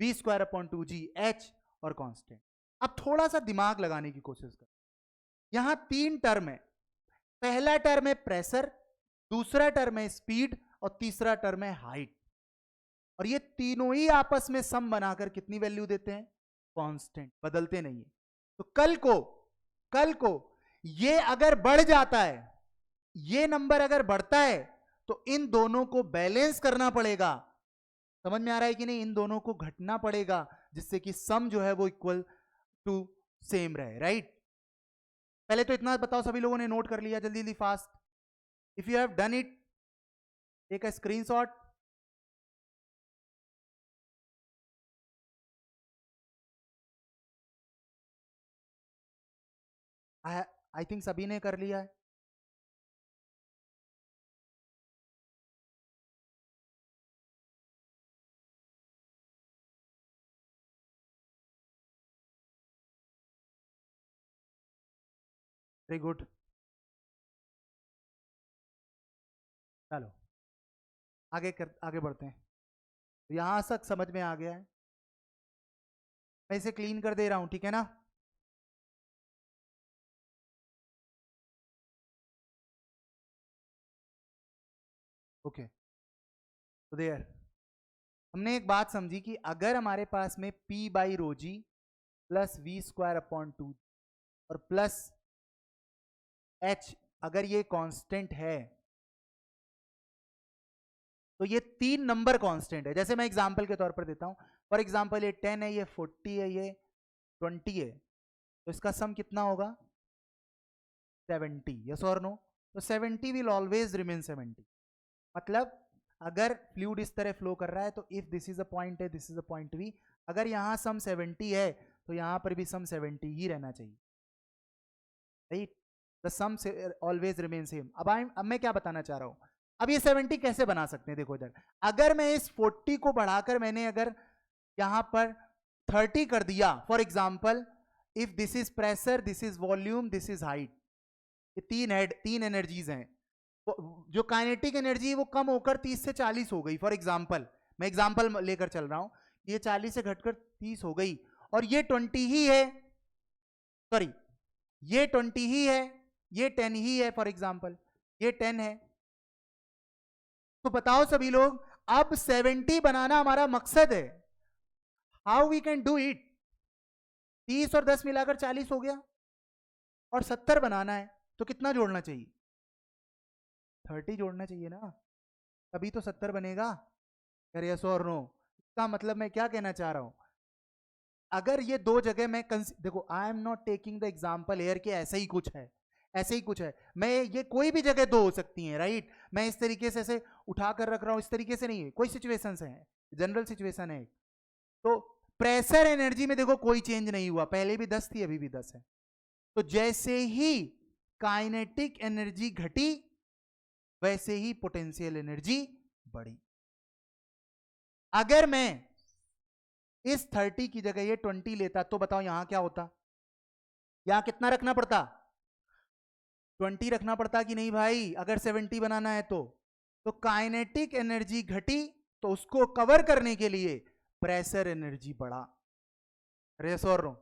v square upon 2g h और कांस्टेंट। अब थोड़ा सा दिमाग लगाने की कोशिश कर, यहां 3 टर्म है, पहला टर्म है प्रेशर, दूसरा टर्म है स्पीड और तीसरा टर्म है हाइट, और ये तीनों ही आपस में सम बनाकर कितनी वैल्यू देते हैं, कांस्टेंट, बदलते नहीं है। तो कल को ये अगर बढ़ जाता है, ये नंबर अगर बढ़ता है, तो इन दोनों को बैलेंस करना पड़ेगा। समझ में आ रहा है कि नहीं, इन दोनों को घटना पड़ेगा जिससे कि सम जो है वो इक्वल टू सेम रहे, राइट। पहले तो इतना बताओ, सभी लोगों ने नोट कर लिया, जल्दी जल्दी fast, if you have done it take a screenshot. I think सभी ने कर लिया है। वेरी गुड, चलो आगे बढ़ते हैं। तो यहां तक समझ में आ गया है, मैं इसे क्लीन कर दे रहा हूं, ठीक है ना। ओके, तो देयर हमने एक बात समझी कि अगर हमारे पास में P by rho g plus v square upon 2 और प्लस H अगर ये कांस्टेंट है, तो ये 3 नंबर कांस्टेंट है। जैसे मैं एग्जांपल के तौर पर देता हूं, फॉर एग्जांपल ये 10 है, ये 40 है, ये 20 है, तो इसका सम कितना होगा 70, यस और नो। तो 70 विल ऑलवेज रिमेन 70, मतलब अगर फ्लूइड इस तरह फ्लो कर रहा है, तो if this is a point है, this is a point B, अगर यहां सम 70 है तो यहां पर भी सम 70 ही रहना चाहिए, right. The sum always remain same. अब मैं क्या बताना चाह रहा हूं, अब ये 70 कैसे बना सकते हैं, देखो इधर, अगर मैं इस 40 को बढ़ाकर मैंने अगर यहां पर 30 कर दिया, for example if this is pressure, this is volume, this is height, ये तीन एनर्जीज हैं, जो काइनेटिक एनर्जी है वो कम होकर 30 से 40 हो गई, फॉर एग्जाम्पल मैं एग्जाम्पल लेकर चल रहा हूं, ये 40 से घटकर 30 हो गई, और ये 20 ही है, सॉरी ये 20 ही है, ये 10 ही है, फॉर एग्जाम्पल ये 10 है। तो बताओ सभी लोग, अब 70 बनाना हमारा मकसद है, how we can do it. 30 और 10 मिलाकर 40 हो गया, और 70 बनाना है तो कितना जोड़ना चाहिए, 30 जोड़ना चाहिए ना, तभी तो 70 बनेगा। अरे यस और नो, इसका मतलब मैं क्या कहना चाह रहा हूं, अगर ये दो जगह मैं देखो, I am not taking the example air के ऐसे ही कुछ है, ऐसे ही कुछ है, मैं ये कोई भी जगह दो हो सकती हैं, राइट। मैं इस तरीके से ऐसे उठा कर रख रहा हूं, इस तरीके से नहीं है, कोई सिचुएशन है, जनरल सिचुएशन है। तो प्रेशर एनर्जी में देखो कोई चेंज नहीं हुआ, पहले भी 10 थी अभी भी 10 है। तो जैसे ही काइनेटिक एनर्जी घटी, वैसे ही पोटेंशियल एनर्जी बढ़ी। अगर मैं इस 30 की जगह ये 20 लेता, तो बताओ यहां क्या होता, यहां कितना रखना पड़ता, 20 रखना पड़ता कि नहीं भाई, अगर 70 बनाना है तो काइनेटिक एनर्जी घटी, तो उसको कवर करने के लिए प्रेशर एनर्जी बढ़ा, रेस और नो।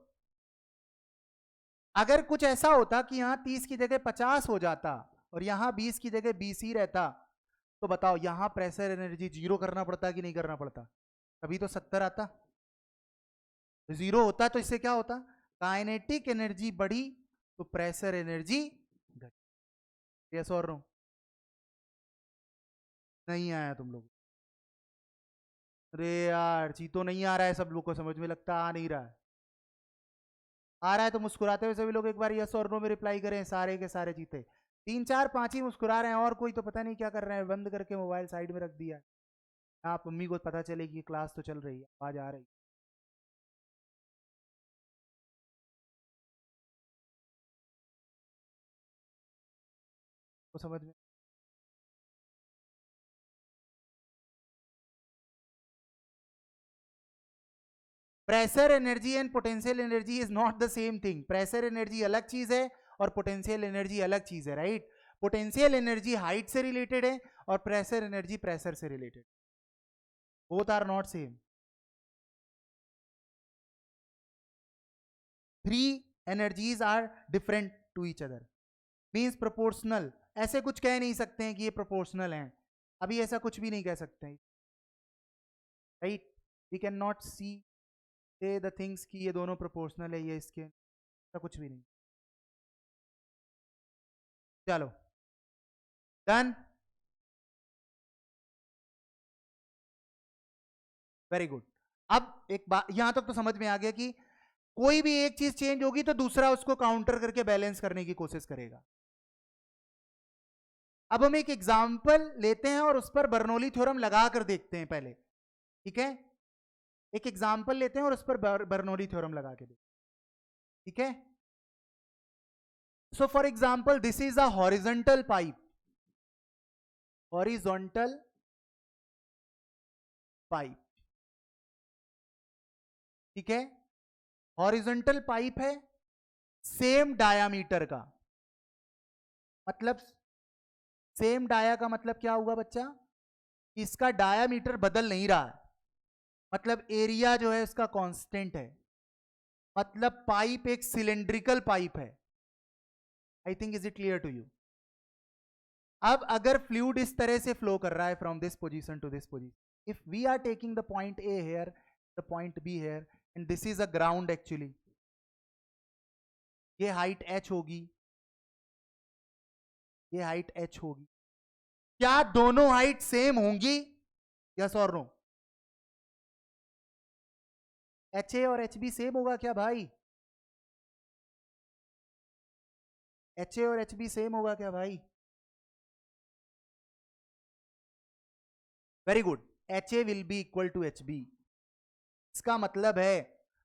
अगर कुछ ऐसा होता कि यहां 30 की जगह 50 हो जाता और यहां 20 की जगह 20 ही रहता, तो बताओ यहां प्रेशर एनर्जी 0 करना पड़ता कि नहीं करना पड़ता, तभी तो 70 आता। 0 होता तो इससे क्या होता, काइनेटिक एनर्जी बढ़ी तो प्रेशर एनर्जी घटी, यस और नो। नहीं आया तुम लोग, अरे यार जी, तो नहीं आ रहा है सब लोग को समझ में, लगता आ नहीं रहा है, आ रहा है तो मुस्कुराते हुए सभी लोग एक बार यस और नो में रिप्लाई करें, सारे के सारे जीते। 3 4 5 ही मुस्कुरा रहे हैं, और कोई तो पता नहीं क्या कर रहे हैं, बंद करके मोबाइल साइड में रख दिया। आप मम्मी को पता चले कि क्लास तो चल रही है, आवाज आ रही, तो समझ में। Pressure energy and potential energy is not the same thing, pressure energy अलग चीज है और पोटेंशियल एनर्जी अलग चीज है, राइट। पोटेंशियल एनर्जी हाइट से रिलेटेड है और प्रेशर एनर्जी प्रेशर से related, both are not same. Three energies are different to each other, means proportional. ऐसे कुछ कह नहीं सकते हैं कि ये प्रोपोर्शनल हैं, अभी ऐसा कुछ भी नहीं कह सकते हैं, राइट। वी कैन नॉट सी से द थिंग्स कि ये दोनों प्रोपोर्शनल है, ये इसके, ऐसा कुछ भी नहीं। चलो डन, वेरी गुड। अब एक बात यहां तक तो समझ में आ गया कि कोई भी एक चीज चेंज होगी तो दूसरा उसको काउंटर करके बैलेंस करने की कोशिश करेगा। अब हम एक एग्जाम्पल लेते हैं और उस पर बर्नौली थ्योरम लगा कर देखते हैं पहले, ठीक है। एक एग्जाम्पल लेते हैं और उस पर बर्नौली थ्योरम लगा के देखते हैं, ठीक है। So for example this is a horizontal pipe, horizontal pipe, ठीक है। हॉरिजॉन्टल पाइप है, सेम डायामीटर का, मतलब सेम डाया का मतलब क्या हुआ बच्चा, इसका डायामीटर बदल नहीं रहा है, मतलब एरिया जो है इसका कांस्टेंट है, मतलब पाइप एक सिलेंड्रिकल पाइप है। I think is it clear to you. अब अगर फ्लूइड इस तरह से फ्लो कर रहा है from this position to this position, if we are taking the point A here, the point B here, and this is a ground actually, ये हाइट h होगी, ये हाइट h होगी, क्या दोनों हाइट सेम होंगी, यस और नो। एच ए और एच बी सेम होगा क्या भाई, एच ए और एच बी सेम होगा क्या भाई, very good, H A will be equal to H B. इसका मतलब है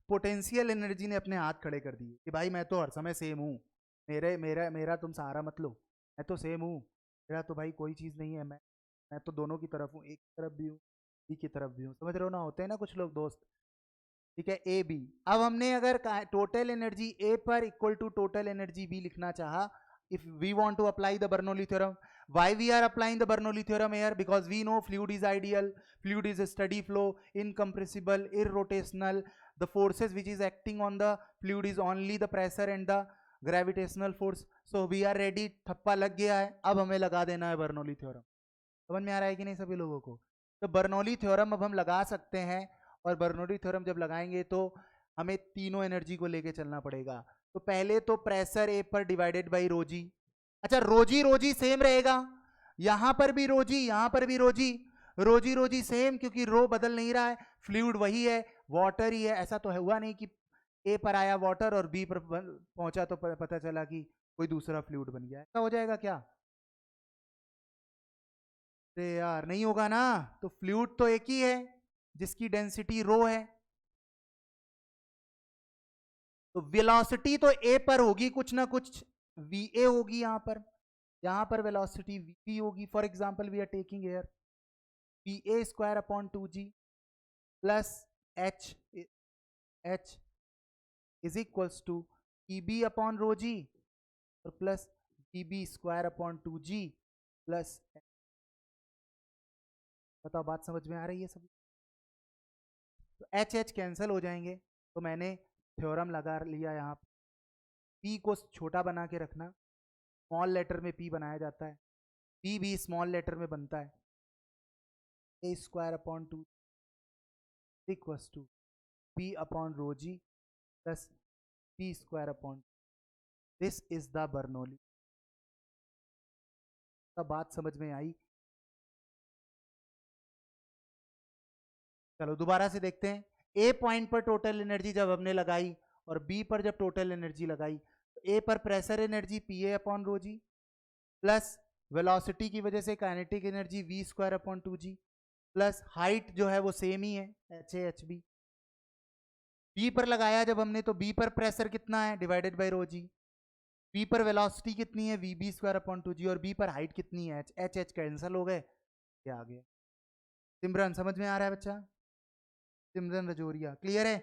पोटेंशियल एनर्जी ने अपने हाथ खड़े कर दिए कि भाई मैं तो हर समय सेम हूं, मेरे मेरा मेरा तुम सहारा मत लो, मैं तो सेम हूं, मेरा तो भाई कोई चीज नहीं है, मैं तो दोनों की तरफ हूँ, एक तरफ भी हूँ, बी की तरफ भी हूँ, समझ रहे हो ना, होते हैं ना कुछ लोग दोस्त, ठीक है। ए बी, अब हमने अगर टोटल एनर्जी ए पर equal to total energy B लिखना चाहा, if we want to apply the Bernoulli theorem, why we are applying the Bernoulli theorem here, because we know fluid is ideal, fluid is a steady flow, incompressible, irrotational, the forces which is acting on the fluid is only the pressure and the gravitational force, so we are ready, थप्पा लग गया है, अब हमें लगा देना है बर्नौली थ्योरम। समझ में आ रहा है कि नहीं सभी लोगों को, तो बर्नौली थ्योरम अब हम लगा सकते हैं, और बर्नौली थ्योरम जब लगाएंगे तो हमें तीनों एनर्जी को लेके चलना पड़ेगा। तो पहले तो प्रेशर ए पर डिवाइडेड बाई रोजी, अच्छा रोजी रोजी सेम रहेगा, यहां पर भी रोजी, यहां पर भी रोजी, रोजी रोजी सेम, क्योंकि रो बदल नहीं रहा है, फ्लूइड वही है, वाटर ही है, ऐसा तो है हुआ नहीं कि ए पर आया वाटर और बी पर पहुंचा तो पता चला कि कोई दूसरा फ्लूइड बन गया, ऐसा हो जाएगा क्या, अरे यार नहीं होगा ना, तो फ्लूइड तो एक ही है जिसकी डेंसिटी रो है, तो वेलोसिटी तो ए पर होगी कुछ ना कुछ, वी ए होगी यहां पर वेलोसिटी वी पी होगी, for example we are taking air, P A square upon 2g plus H, H is equals to P B upon rho g और plus P B square upon 2g plus, बताओ बात समझ में आ रही है सब, तो एच एच कैंसिल हो जाएंगे, तो मैंने थ्योरम लगा लिया यहाँ, पी को छोटा बना के रखना, स्मॉल लेटर में पी बनाया जाता है, पी भी स्मॉल लेटर में बनता है, A square upon 2 equals to P upon rho g plus P square upon, this is the Bernoulli. तब बात समझ में आई, चलो दोबारा से देखते हैं, ए पॉइंट पर टोटल एनर्जी जब हमने लगाई और बी पर जब टोटल एनर्जी लगाई, तो ए पर pressure energy P A upon rho g plus velocity की वजह से kinetic energy v square upon 2g plus height जो है वो सेम ही है H A H B, B पर लगाया जब हमने तो बी पर प्रेशर कितना है divided by rho g, B पर वेलोसिटी कितनी है we B square upon 2g, और बी पर हाइट कितनी है एच, एच एच कैंसिल हो गए, क्या आ गया, सिमरन समझ में आ रहा है बच्चा, सिमरन रजोरिया क्लियर है,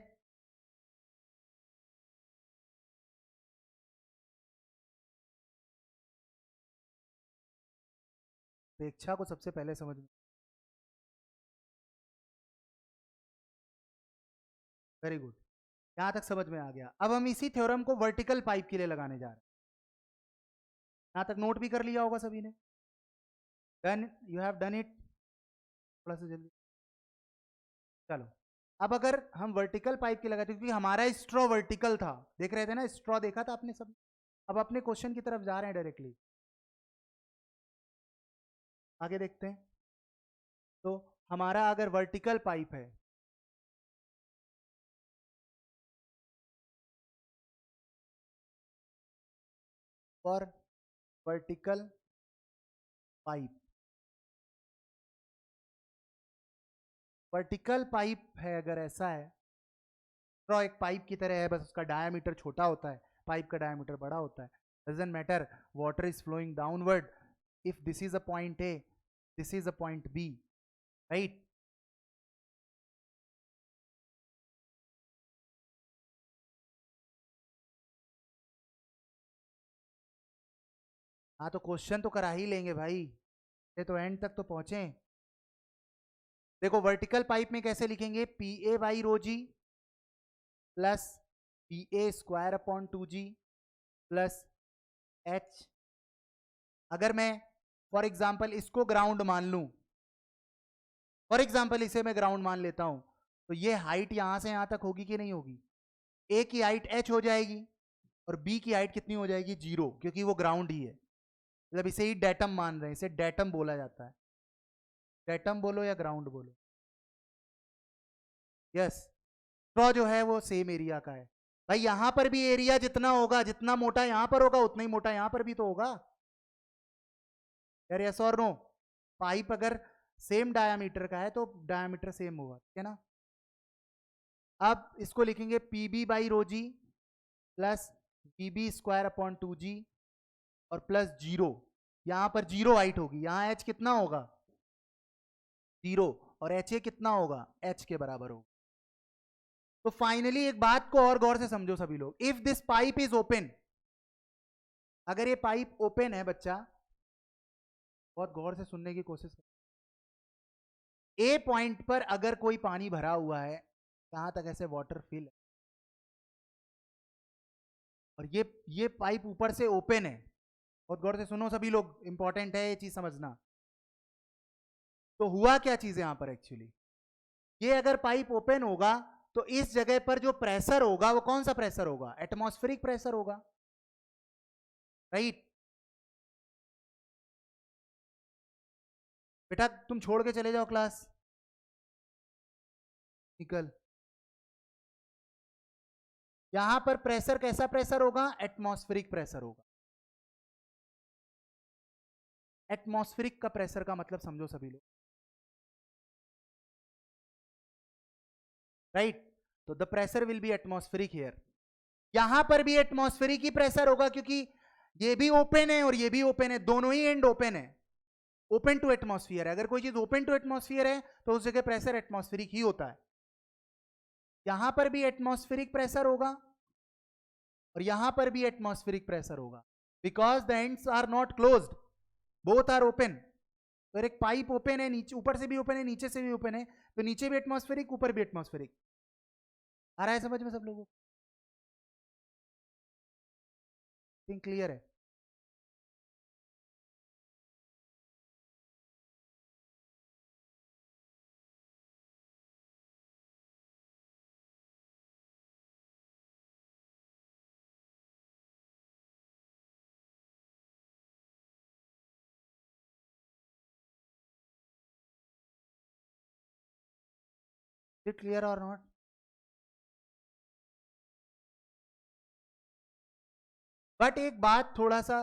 अपेक्षा को सबसे पहले समझ में, वेरी गुड। यहां तक समझ में आ गया। अब हम इसी थ्योरम को वर्टिकल पाइप के लिए लगाने जा रहे हैं। यहां तक नोट भी कर लिया होगा सभी ने। Done, you have done it. थोड़ा सा जल्दी चलो। अब अगर हम वर्टिकल पाइप के लगाते, क्योंकि हमारा स्ट्रॉ वर्टिकल था, देख रहे थे ना, स्ट्रॉ देखा था आपने सब। अब अपने क्वेश्चन की तरफ जा रहे हैं डायरेक्टली, आगे देखते हैं। तो हमारा अगर वर्टिकल पाइप है, और वर्टिकल पाइप, वर्टिकल पाइप है अगर ऐसा है, स्ट्रॉ एक पाइप की तरह है, बस उसका डायमीटर छोटा होता है, पाइप का डायमीटर बड़ा होता है। Doesn't matter, water is flowing downward, if this is a point A, this is a point B, right. हाँ तो क्वेश्चन तो करा ही लेंगे भाई, ये तो एंड तक तो पहुंचे। देखो वर्टिकल पाइप में कैसे लिखेंगे, P A by rho g plus P A square upon 2g plus H. अगर मैं फॉर एग्जाम्पल इसको ग्राउंड मान लूं, फॉर एग्जाम्पल इसे मैं ग्राउंड मान लेता हूं, तो ये हाइट यहां से यहां तक होगी कि नहीं होगी? ए की हाइट h हो जाएगी, और बी की हाइट कितनी हो जाएगी? 0, क्योंकि वो ग्राउंड ही है। मतलब इसे ही डेटम मान रहे हैं, इसे डेटम बोला जाता है। डेटम बोलो या ग्राउंड बोलो, यस। स्ट्रॉ जो है वो सेम एरिया का है भाई। यहां पर भी एरिया जितना होगा, जितना मोटा यहां पर होगा, उतना ही मोटा यहां पर भी तो होगा यार, यस और नो। पाइप अगर सेम डायामीटर का है तो डायामीटर सेम होगा, ठीक है ना। अब इसको लिखेंगे P B by rho g plus B B square upon 2g और प्लस 0। यहां पर 0 हाइट होगी, यहां h कितना होगा? 0, और एच ए कितना होगा? h के बराबर होगा। तो फाइनली एक बात को और गौर से समझो सभी लोग, if this pipe is open, अगर ये पाइप ओपन है बच्चा, बहुत गौर से सुनने की कोशिश करो। ए पॉइंट पर अगर कोई पानी भरा हुआ है, यहां तक ऐसे वाटर फिल है, और ये पाइप ऊपर से ओपन है, बहुत गौर से सुनो सभी लोग, इंपॉर्टेंट है ये चीज समझना। तो हुआ क्या चीज यहां पर एक्चुअली, ये अगर पाइप ओपन होगा तो इस जगह पर जो प्रेशर होगा वो कौन सा प्रेशर होगा? एटमॉस्फेरिक प्रेशर होगा, राइट। बेटा तुम छोड़ के चले जाओ क्लास, निकल। यहां पर प्रेशर कैसा प्रेशर होगा? एटमॉस्फेरिक प्रेशर होगा। एटमॉस्फेरिक का प्रेशर का मतलब समझो सभी लोग, राइट। तो the pressure will be atmospheric here. यहां पर भी एटमॉस्फेरिक ही प्रेशर होगा, क्योंकि ये भी ओपन है और ये भी ओपन है, दोनों ही एंड ओपन है। ओपन टू एटमॉस्फेयर है, अगर कोई चीज ओपन टू एटमॉस्फेयर है तो उस जगह प्रेशर एटमॉस्फेरिक ही होता है। यहां पर भी एटमॉस्फेरिक प्रेशर होगा और यहां पर भी एटमॉस्फेरिक प्रेशर होगा, because the ends are not closed, both are open. तो एक पाइप ओपन है, नीचे ऊपर से भी ओपन है, नीचे से भी ओपन है, तो नीचे भी एटमॉस्फेरिक, ऊपर भी एटमॉस्फेरिक। आ रहा है समझ में सब लोगों को? थिंक क्लियर है? इट क्लियर और नॉट? बट एक बात थोड़ा सा,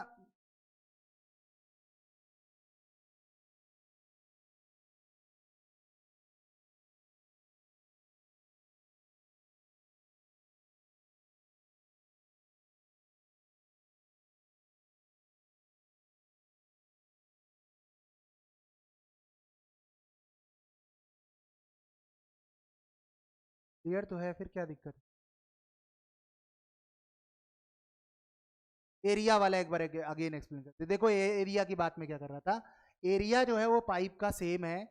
क्लियर तो है, फिर क्या दिक्कत है? एरिया वाला एक बार अगेन एक्सप्लेन करते। देखो एरिया की बात में क्या कर रहा था, एरिया जो है वो पाइप का सेम है,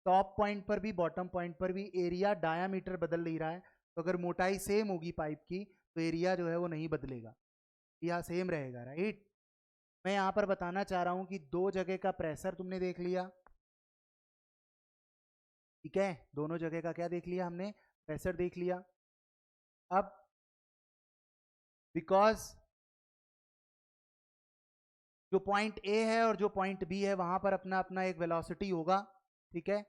टॉप पॉइंट पर भी बॉटम पॉइंट पर भी एरिया डायामीटर बदल नहीं रहा है, तो अगर मोटाई सेम होगी पाइप की तो एरिया जो है वो नहीं बदलेगा, एरिया सेम रहेगा, राइट। मैं यहाँ पर बताना चाह रहा हूँ कि दो जगह का प्रेशर तुमने देख लिया, ठीक है, दोनों जगह का क्या देख लिया हमने, प्रेशर देख लिया। अब बिकॉज जो पॉइंट ए है और जो पॉइंट बी है वहां पर अपना अपना एक वेलोसिटी होगा, ठीक है,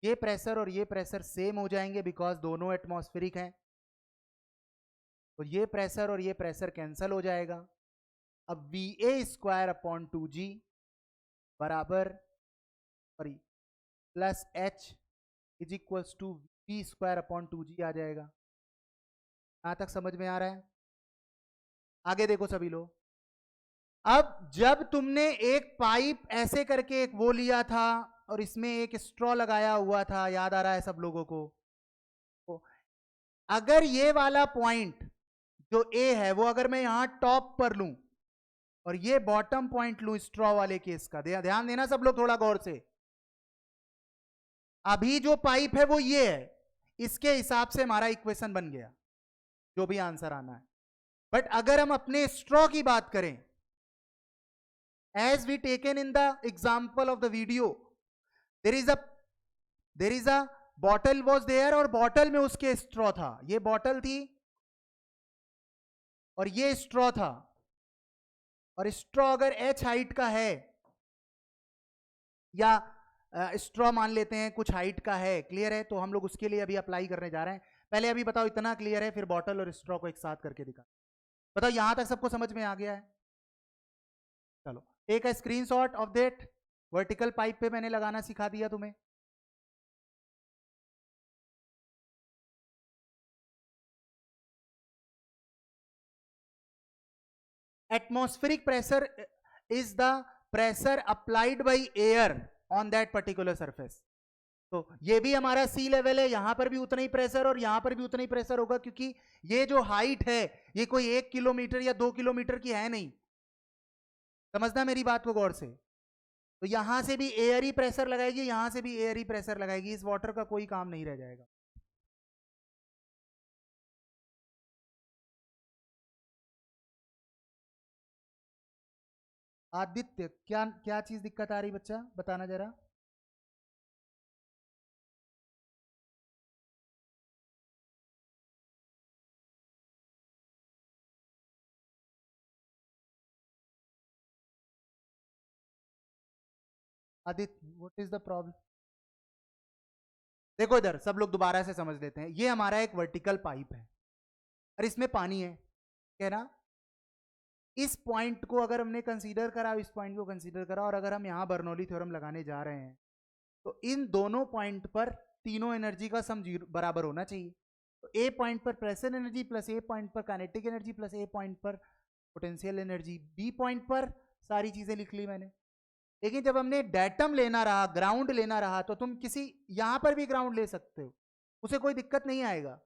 ये प्रेशर और ये प्रेशर सेम हो जाएंगे बिकॉज दोनों एटमॉस्फेरिक हैं, तो ये प्रेशर और ये प्रेशर कैंसल हो जाएगा। अब we A square upon 2g बराबर sorry plus H is equals to V square upon 2g आ जाएगा। यहां तक समझ में आ रहा है? आगे देखो सभी लोग। अब जब तुमने एक पाइप ऐसे करके एक वो लिया था और इसमें एक स्ट्रॉ लगाया हुआ था, याद आ रहा है सब लोगों को? तो अगर ये वाला पॉइंट जो ए है वो अगर मैं यहां टॉप पर लूं और ये बॉटम पॉइंट लूं स्ट्रॉ वाले केस का, ध्यान देना सब लोग थोड़ा गौर से। अभी जो पाइप है वो ये है, इसके हिसाब से हमारा इक्वेशन बन गया, जो भी आंसर आना है। बट अगर हम अपने स्ट्रॉ की बात करें, as we taken in the example of the video, there is a bottle was there और बॉटल में उसके स्ट्रॉ था, ये बॉटल थी और ये स्ट्रॉ था, और स्ट्रॉ अगर h हाइट का है या स्ट्रॉ मान लेते हैं कुछ हाइट का है, क्लियर है, तो हम लोग उसके लिए अभी अप्लाई करने जा रहे हैं। पहले अभी बताओ इतना क्लियर है, फिर बॉटल और स्ट्रॉ को एक साथ करके दिखा। बताओ यहां तक सबको समझ में आ गया है? चलो take a screenshot of that, vertical pipe पे मैंने लगाना सिखा दिया तुम्हें। atmospheric pressure is the pressure applied by air on that particular surface। तो ये भी हमारा सी लेवल है, यहां पर भी उतना ही प्रेशर और यहां पर भी उतना ही प्रेशर होगा, क्योंकि ये जो हाइट है ये कोई 1 किलोमीटर या 2 किलोमीटर की है नहीं, समझना मेरी बात को गौर से। तो यहां से भी एयर ही प्रेशर लगाएगी, यहां से भी एयर ही प्रेशर लगाएगी, इस वाटर का कोई काम नहीं रह जाएगा। आदित्य क्या क्या चीज दिक्कत आ रही बच्चा, बताना जरा। Aditya what is the problem? देखो इधर सब लोग दोबारा से समझ लेते हैं, ये हमारा एक वर्टिकल पाइप है और इसमें पानी है, क्या ना? इस पॉइंट को अगर हमने कंसीडर करा, इस पॉइंट को कंसीडर करा, और अगर हम यहां बर्नौली थ्योरम लगाने जा रहे हैं तो इन दोनों पॉइंट पर तीनों एनर्जी का सम जीरो बराबर होना चाहिए। तो ए पॉइंट पर प्रेशर एनर्जी प्लस ए पॉइंट पर काइनेटिक एनर्जी प्लस ए पॉइंट पर पोटेंशियल एनर्जी, बी पॉइंट पर सारी चीजें लिख ली मैंने। लेकिन जब हमने डेटम लेना रहा, ग्राउंड लेना रहा, तो तुम किसी यहां पर भी ग्राउंड ले सकते हो, उसे कोई दिक्कत नहीं आएगा।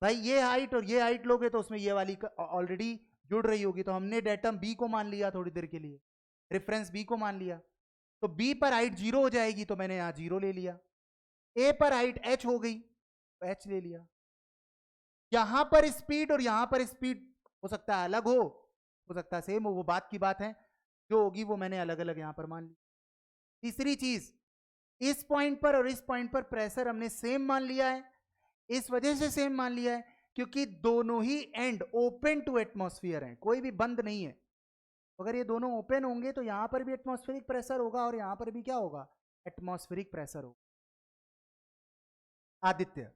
भाई ये हाइट और ये हाइट लोगे तो उसमें ये वाली ऑलरेडी जुड़ रही होगी, तो हमने डेटम बी को मान लिया थोड़ी देर के लिए, रेफरेंस बी को मान लिया, तो बी पर हाइट 0 हो जाएगी तो मैंने यहां 0 ले लिया। ए पर हाइट एच हो गई तो एच ले लिया। यहां पर स्पीड और यहां पर स्पीड हो सकता है अलग हो सकता है सेम हो, वो बात की बात है, जो होगी वो मैंने अलग अलग यहां पर मान ली। तीसरी चीज, इस पॉइंट पर और इस पॉइंट पर प्रेशर हमने सेम मान लिया है, इस वजह से सेम मान लिया है क्योंकि दोनों ही एंड ओपन टू एटमॉस्फेयर हैं, कोई भी बंद नहीं है। अगर ये दोनों ओपन होंगे तो यहां पर भी एटमॉस्फेरिक प्रेशर होगा और यहां पर भी क्या होगा, एटमॉस्फेरिक प्रेशर होगा। आदित्य,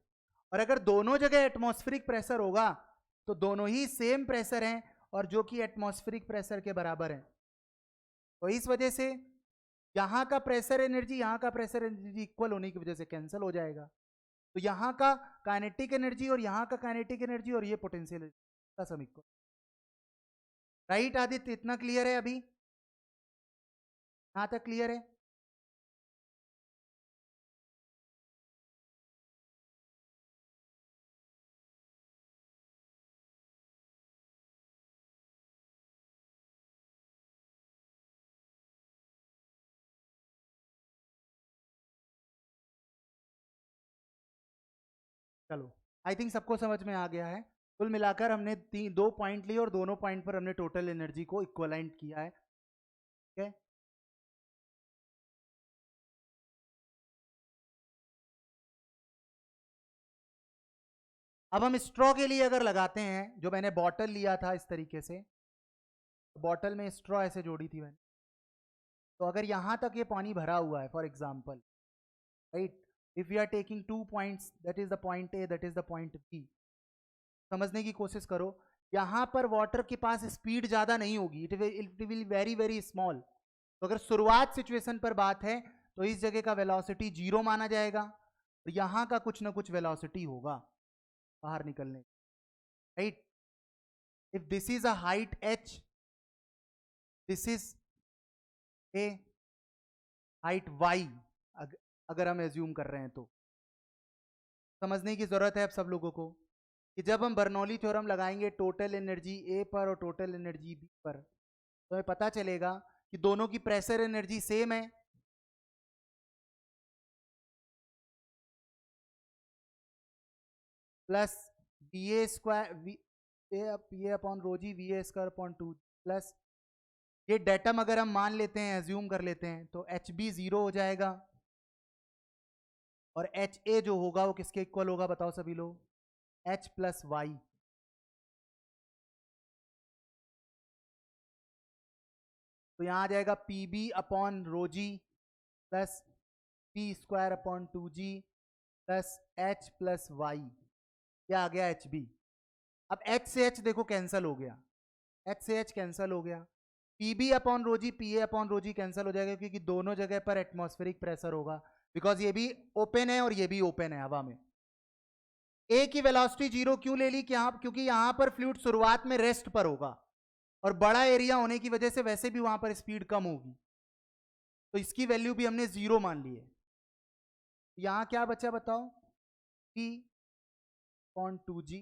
और अगर दोनों जगह एटमॉस्फेरिक प्रेशर होगा तो दोनों ही सेम प्रेशर हैं और जो कि एटमॉस्फेरिक प्रेशर के बराबर है, तो इस वजह से यहां का प्रेशर एनर्जी यहां का प्रेशर एनर्जी इक्वल होने की वजह से कैंसिल हो जाएगा। तो यहां का काइनेटिक एनर्जी और यहां का काइनेटिक एनर्जी और ये पोटेंशियल का सम इक्वल, राइट आदित्य? इतना क्लियर है अभी? यहां तक क्लियर है? चलो आई थिंक सबको समझ में आ गया है। कुल मिलाकर हमने 2 पॉइंट लिए और दोनों पॉइंट पर हमने टोटल एनर्जी को इक्वलाइंट किया है। ठीक है, अब हम स्ट्रॉ के लिए अगर लगाते हैं, जो मैंने बॉटल लिया था इस तरीके से, बॉटल में स्ट्रॉ ऐसे जोड़ी थी मैंने, तो अगर यहां तक ये पानी भरा हुआ है for example, right, if you are taking 2 points, that is the point A, that is the point B, समझने की कोशिश करो, यहां पर वाटर के पास स्पीड ज्यादा नहीं होगी, it will very very small. तो अगर शुरुआत सिचुएशन पर बात है तो इस जगह का वेलोसिटी 0 माना जाएगा और यहां का कुछ ना कुछ वेलोसिटी होगा बाहर निकलने, right. If this is a height h, this is a height y, अगर हम एज्यूम कर रहे हैं तो समझने की जरूरत है अब सब लोगों को कि जब हम बर्नौली थ्योरम लगाएंगे टोटल एनर्जी ए पर और टोटल एनर्जी बी पर, तो हमें पता चलेगा कि दोनों की प्रेशर एनर्जी सेम है, प्लस वी ए स्क्वायर ये upon rho g V A square upon 2 plus ये डेटम अगर हम मान लेते हैं, एज्यूम कर लेते हैं, तो एच बी 0 हो जाएगा और एच ए जो होगा वो किसके इक्वल होगा बताओ सभी लोग, एच प्लस वाई। तो यहां आ जाएगा P B upon rho g plus P square upon 2g plus H plus Y, क्या आ गया एच बी। अब एच से एच देखो कैंसिल हो गया, एच से एच कैंसिल हो गया, P B upon rho g P A upon rho g cancel हो जाएगा क्योंकि दोनों जगह पर एटमॉस्फेरिक प्रेशर होगा, बिकॉज ये भी ओपन है और ये भी ओपन है हवा में। ए की वेलोसिटी 0 क्यों ले ली, क्योंकि यहां पर फ्लूइड शुरुआत में रेस्ट पर होगा और बड़ा एरिया होने की वजह से वैसे भी वहां पर स्पीड कम होगी, तो इसकी वैल्यू भी हमने 0 मान ली है। यहां क्या बचा बताओ, P upon 2g,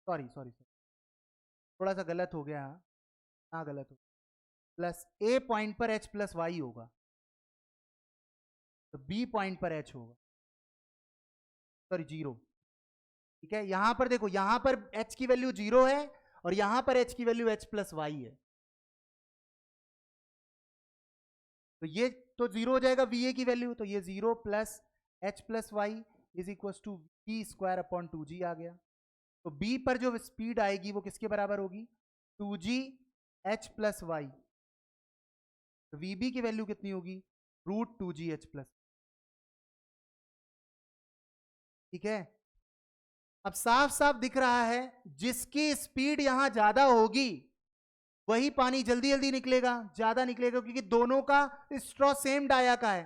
sorry sorry थोड़ा सा गलत हो गया, हाँ गलत हो, प्लस ए पॉइंट पर एच प्लस वाई होगा, तो बी पॉइंट पर एच होगा, सॉरी 0। ठीक है, यहां पर देखो, यहां पर एच की वैल्यू 0 है और यहां पर एच की वैल्यू एच प्लस वाई है, तो ये तो 0 हो जाएगा वी ए की वैल्यू, तो ये 0 plus H plus Y is equal to B square upon 2g आ गया। तो बी पर जो स्पीड आएगी वो किसके बराबर होगी, 2g एच प्लस वाई, तो वीबी की वैल्यू कितनी होगी, रूट 2g एच प्लस। ठीक है, अब साफ साफ दिख रहा है जिसकी स्पीड यहां ज्यादा होगी वही पानी जल्दी जल्दी निकलेगा, ज्यादा निकलेगा, क्योंकि दोनों का स्ट्रॉ सेम डाया का है,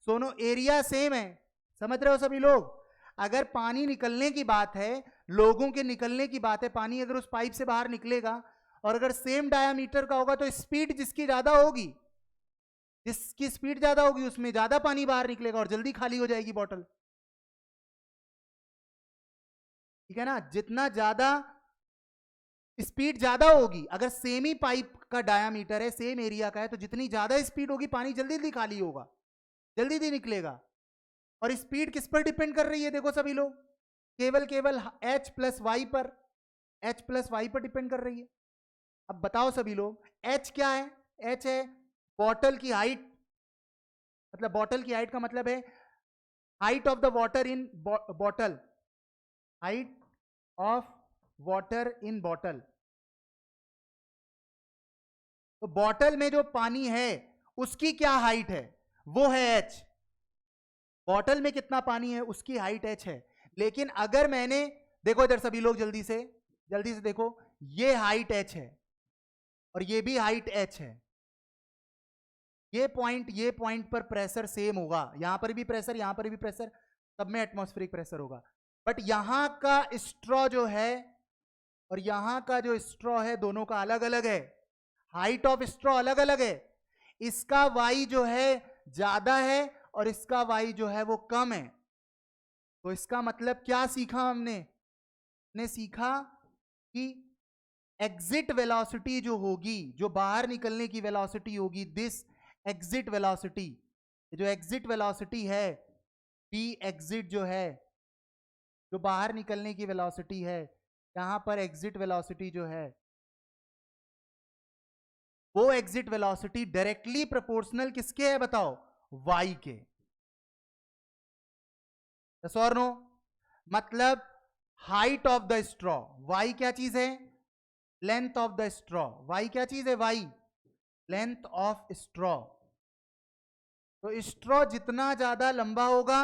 दोनों एरिया सेम है, समझ रहे हो सभी लोग। अगर पानी निकलने की बात है, लोगों के निकलने की बात है, पानी अगर उस पाइप से बाहर निकलेगा और अगर सेम डायामीटर का होगा तो स्पीड जिसकी ज्यादा होगी, जिसकी स्पीड ज्यादा होगी उसमें ज्यादा पानी बाहर निकलेगा और जल्दी खाली हो जाएगी बॉटल। ठीक है ना, जितना ज्यादा स्पीड ज्यादा होगी, अगर सेम ही पाइप का डायामीटर है, सेम एरिया का है, तो जितनी ज्यादा स्पीड होगी पानी जल्दी जल्दी खाली होगा, जल्दी जल्दी निकलेगा। और स्पीड किस पर डिपेंड कर रही है देखो सभी लोग, केवल केवल एच प्लस वाई पर, एच प्लस वाई पर डिपेंड कर रही है। अब बताओ सभी लोग एच क्या है, एच है बॉटल की हाइट, मतलब बॉटल की हाइट का मतलब है height of the water in bottle, height of water in bottle. तो बॉटल में जो पानी है उसकी क्या हाइट है, वो है एच, बॉटल में कितना पानी है उसकी हाइट एच है। लेकिन अगर मैंने, देखो इधर सभी लोग जल्दी से देखो, ये हाइट एच है और ये भी हाइट एच है, ये पॉइंट पर प्रेशर सेम होगा, यहां पर भी प्रेशर, यहां पर भी प्रेशर, सब में एटमॉस्फेरिक प्रेशर होगा। बट यहां का स्ट्रॉ जो है और यहां का जो स्ट्रॉ है दोनों का अलग अलग है, हाइट ऑफ स्ट्रॉ अलग अलग है, इसका वाई जो है ज्यादा है और इसका वाई जो है वो कम है। तो इसका मतलब क्या सीखा हमने सीखा कि एग्जिट वेलोसिटी जो होगी, जो बाहर निकलने की वेलोसिटी होगी, दिस एग्जिट वेलोसिटी जो एग्जिट वेलोसिटी है, पी एग्जिट जो है, जो बाहर निकलने की वेलोसिटी है, यहां पर एग्जिट वेलोसिटी जो है, वो एग्जिट वेलोसिटी डायरेक्टली प्रोपोर्शनल किसके है बताओ? वाई के। यस और नो? मतलब height of the straw, Y क्या चीज है? Length of the straw. Y क्या चीज है? Y length of straw. तो स्ट्रॉ जितना ज्यादा लंबा होगा,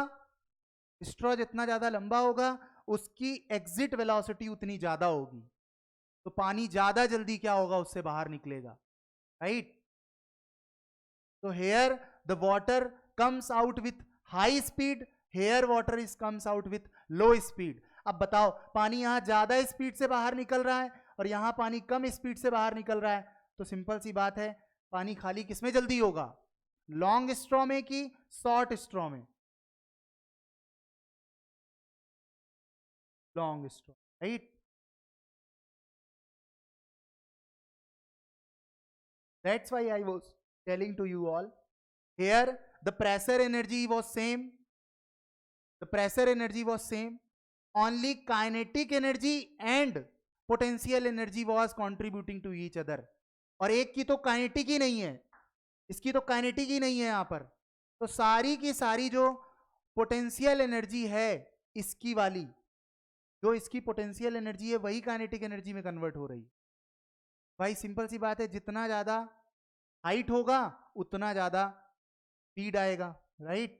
स्ट्रॉ जितना ज्यादा लंबा होगा, उसकी एग्जिट वेलोसिटी उतनी ज्यादा होगी, तो पानी ज्यादा जल्दी क्या होगा? उससे बाहर निकलेगा, राइट? तो here the water comes out with high speed, here water is comes out with low speed. अब बताओ, पानी यहां ज्यादा स्पीड से बाहर निकल रहा है और यहां पानी कम स्पीड से बाहर निकल रहा है, तो सिंपल सी बात है, पानी खाली किसमें जल्दी होगा? लॉन्ग स्ट्रॉ में कि शॉर्ट स्ट्रॉ में? Long straw, right? That's why I was telling to you all. Here the pressure energy was same. The pressure energy was same. Only kinetic energy and potential energy was contributing to each other. और एक की तो काइनेटिक ही नहीं है, इसकी तो काइनेटिक ही नहीं है यहां पर, तो सारी की सारी जो पोटेंशियल एनर्जी है इसकी वाली, जो इसकी पोटेंशियल एनर्जी है वही काइनेटिक एनर्जी में कन्वर्ट हो रही। भाई सिंपल सी बात है, जितना ज्यादा हाइट होगा उतना ज्यादा स्पीड आएगा, right?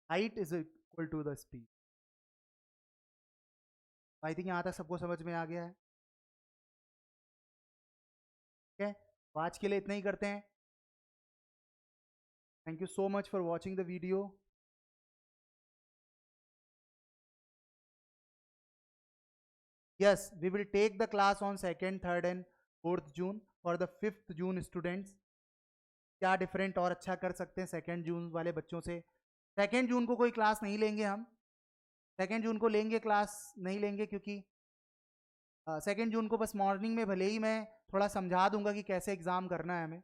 Height is equal to the speed. I think यहां तक सबको समझ में आ गया है, ठीक है? तो आज के लिए इतना ही करते हैं। Thank you so much for watching the video. Yes, we will take the class on 2nd, 3rd and 4th June. For the 5th June students, क्या डिफरेंट और अच्छा कर सकते हैं 2nd जून वाले बच्चों से? 2nd जून को कोई क्लास नहीं लेंगे हम, 2nd जून को लेंगे क्लास नहीं लेंगे, क्योंकि 2nd जून को बस मॉर्निंग में भले ही मैं थोड़ा समझा दूंगा कि कैसे एग्जाम करना है हमें,